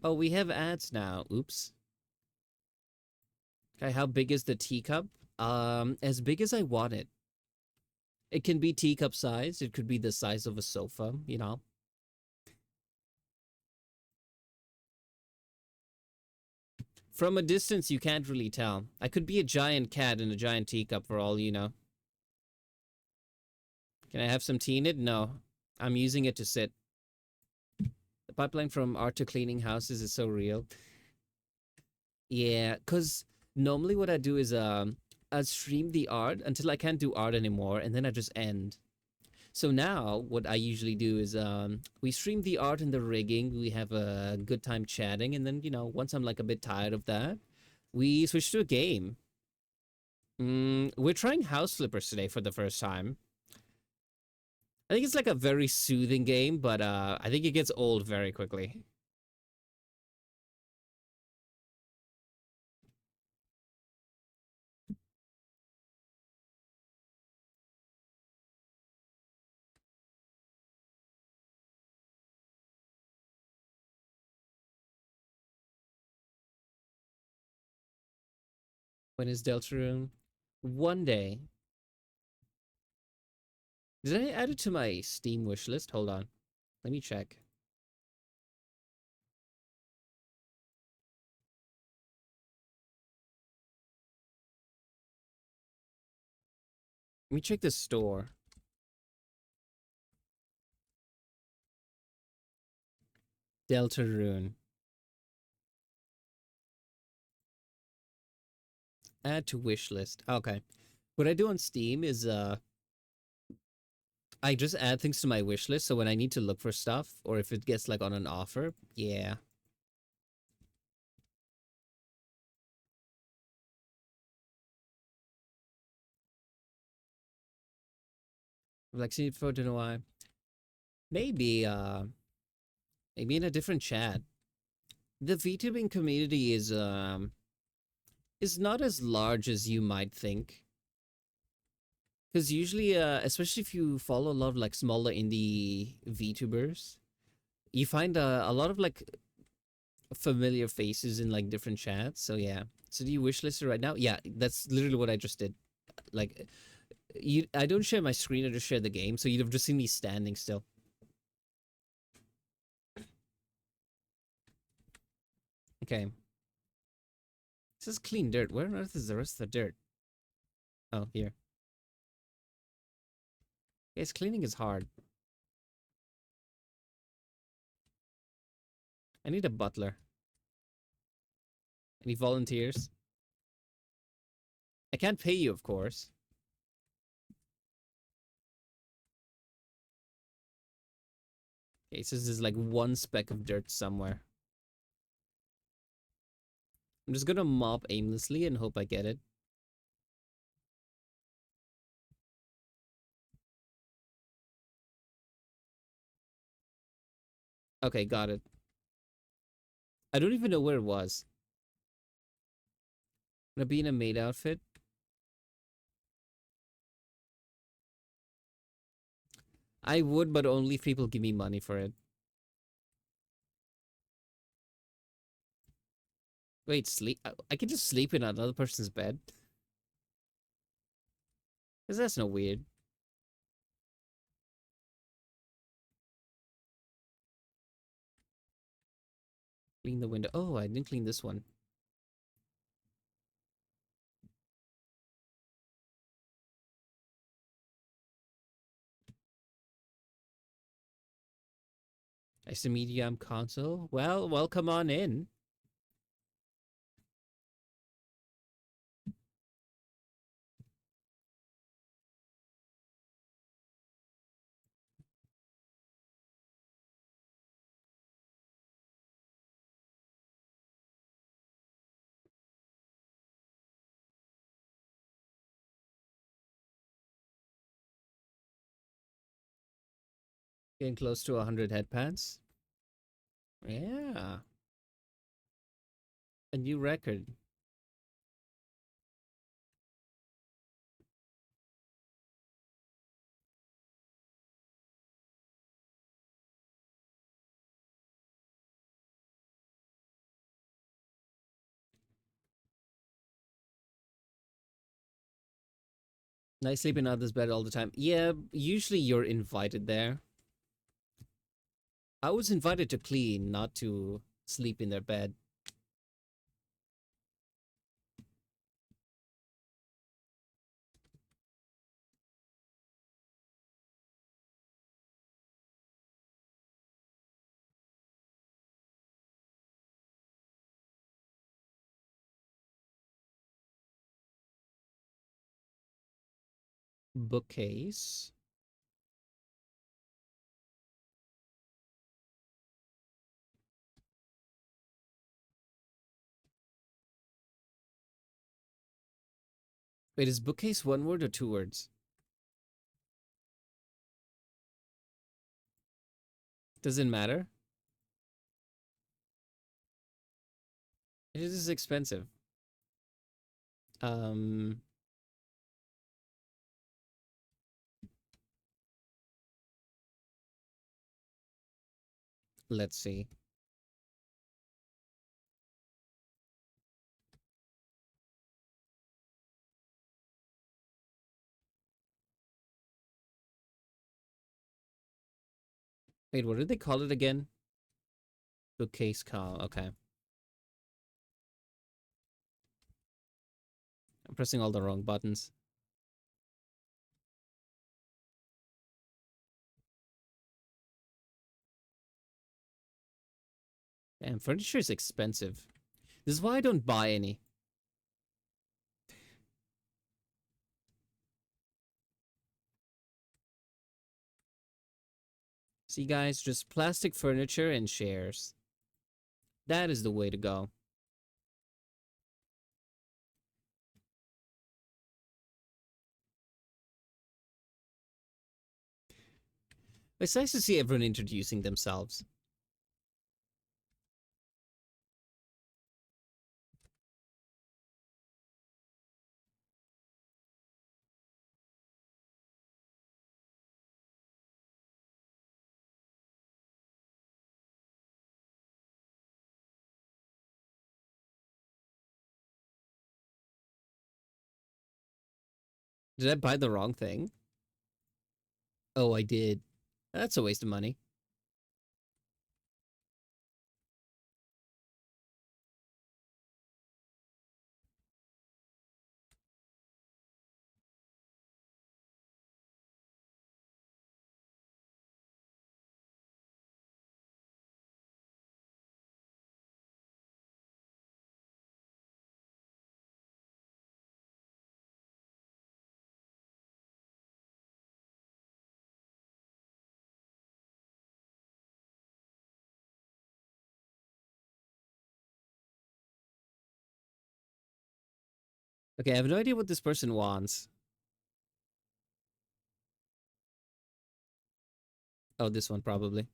Oh, we have ads now. Oops. Okay, how big is the teacup? As big as I want it. It can be teacup size. It could be the size of a sofa, you know. From a distance, you can't really tell. I could be a giant cat in a giant teacup for all you know. Can I have some tea in it? No. I'm using it to sit. The pipeline from art to cleaning houses is so real. Yeah, because normally what I do is I stream the art until I can't do art anymore, and then I just end. So now what I usually do is we stream the art and the rigging, we have a good time chatting, and then, you know, once I'm like a bit tired of that, we switch to a game. We're trying House Flippers today for the first time. I think it's like a very soothing game, but I think it gets old very quickly. When is Deltarune? One day. Did I add it to my Steam wish list? Hold on. Let me check. Let me check the store. Deltarune. Add to wish list. Okay. What I do on Steam is I just add things to my wish list, so when I need to look for stuff or if it gets like on an offer, yeah. I've like seen it for don't know why. Maybe maybe in a different chat. The VTubing community is not as large as you might think. Because usually, especially if you follow a lot of like smaller indie VTubers, you find a lot of like familiar faces in like different chats. So yeah. So do you wishlist it right now? Yeah, that's literally what I just did. Like you, I don't share my screen. I just share the game. So you'd have just seen me standing still. Okay. This is clean dirt. Where on earth is the rest of the dirt? Oh, here. Yes, cleaning is hard. I need a butler. Any volunteers? I can't pay you, of course. Okay, so there's like one speck of dirt somewhere. I'm just gonna mop aimlessly and hope I get it. Okay, got it. I don't even know where it was. I'm gonna be in a maid outfit. I would, but only if people give me money for it. Wait, sleep? I can just sleep in another person's bed? Because that's no weird. Clean the window. Oh, I didn't clean this one. Nice to meet you, I'm console. Well, welcome on in. Getting close to 100 headpads. Yeah. A new record. I sleep in others' bed all the time. Yeah, usually you're invited there. I was invited to clean, not to sleep in their bed. Bookcase. Wait, is bookcase one word or two words? Doesn't matter. It is expensive. Um, let's see. Wait, what did they call it again? Bookcase call. Okay. I'm pressing all the wrong buttons. Damn, furniture is expensive. This is why I don't buy any. See, guys, just plastic furniture and chairs. That is the way to go. It's nice to see everyone introducing themselves. Did I buy the wrong thing? Oh, I did. That's a waste of money. Okay, I have no idea what this person wants. Oh, this one probably.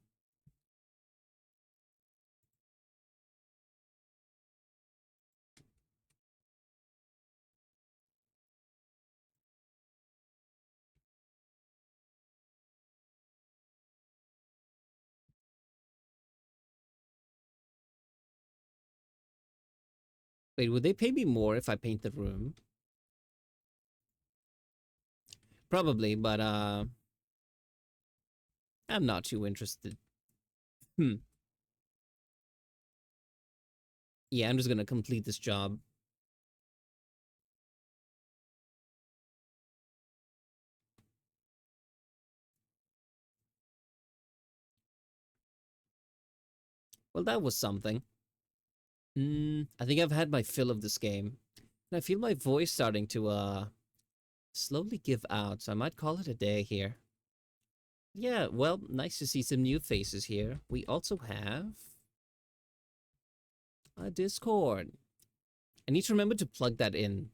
Wait, would they pay me more if I paint the room? Probably, but I'm not too interested. Hmm. Yeah, I'm just gonna complete this job. Well, that was something. I think I've had my fill of this game. And I feel my voice starting to slowly give out, so I might call it a day here. Yeah, well, nice to see some new faces here. We also have a Discord. I need to remember to plug that in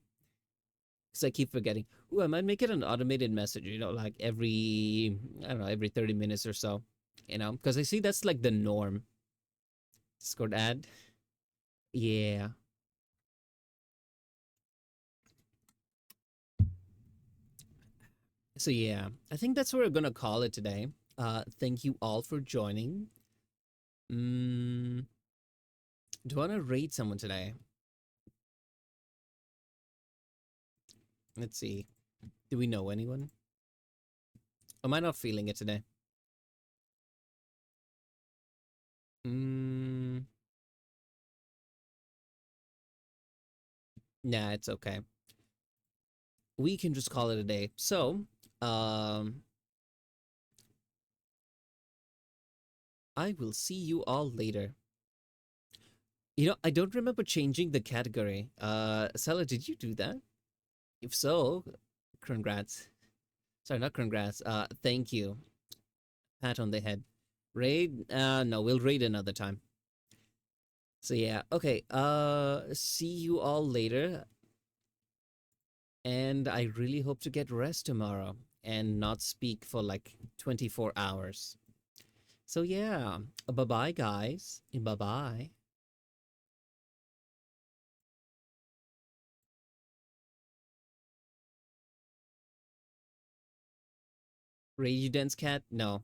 because I keep forgetting. Ooh, I might make it an automated message, like every, I don't know, every 30 minutes or so, because I see that's like the norm. Discord ad. Yeah. So yeah, I think that's what we're gonna call it today. Thank you all for joining. Mm, do I want to rate someone today? Let's see. Do we know anyone? Am I not feeling it today? Mm, nah, it's okay. We can just call it a day. So, um, I will see you all later. I don't remember changing the category. Sella, did you do that? If so, congrats. Sorry, not congrats. Thank you. Pat on the head. Raid? No, we'll raid another time. So yeah, okay. See you all later. And I really hope to get rest tomorrow and not speak for like 24 hours. So yeah, bye bye, guys. Bye bye. Rage Dance Cat? No.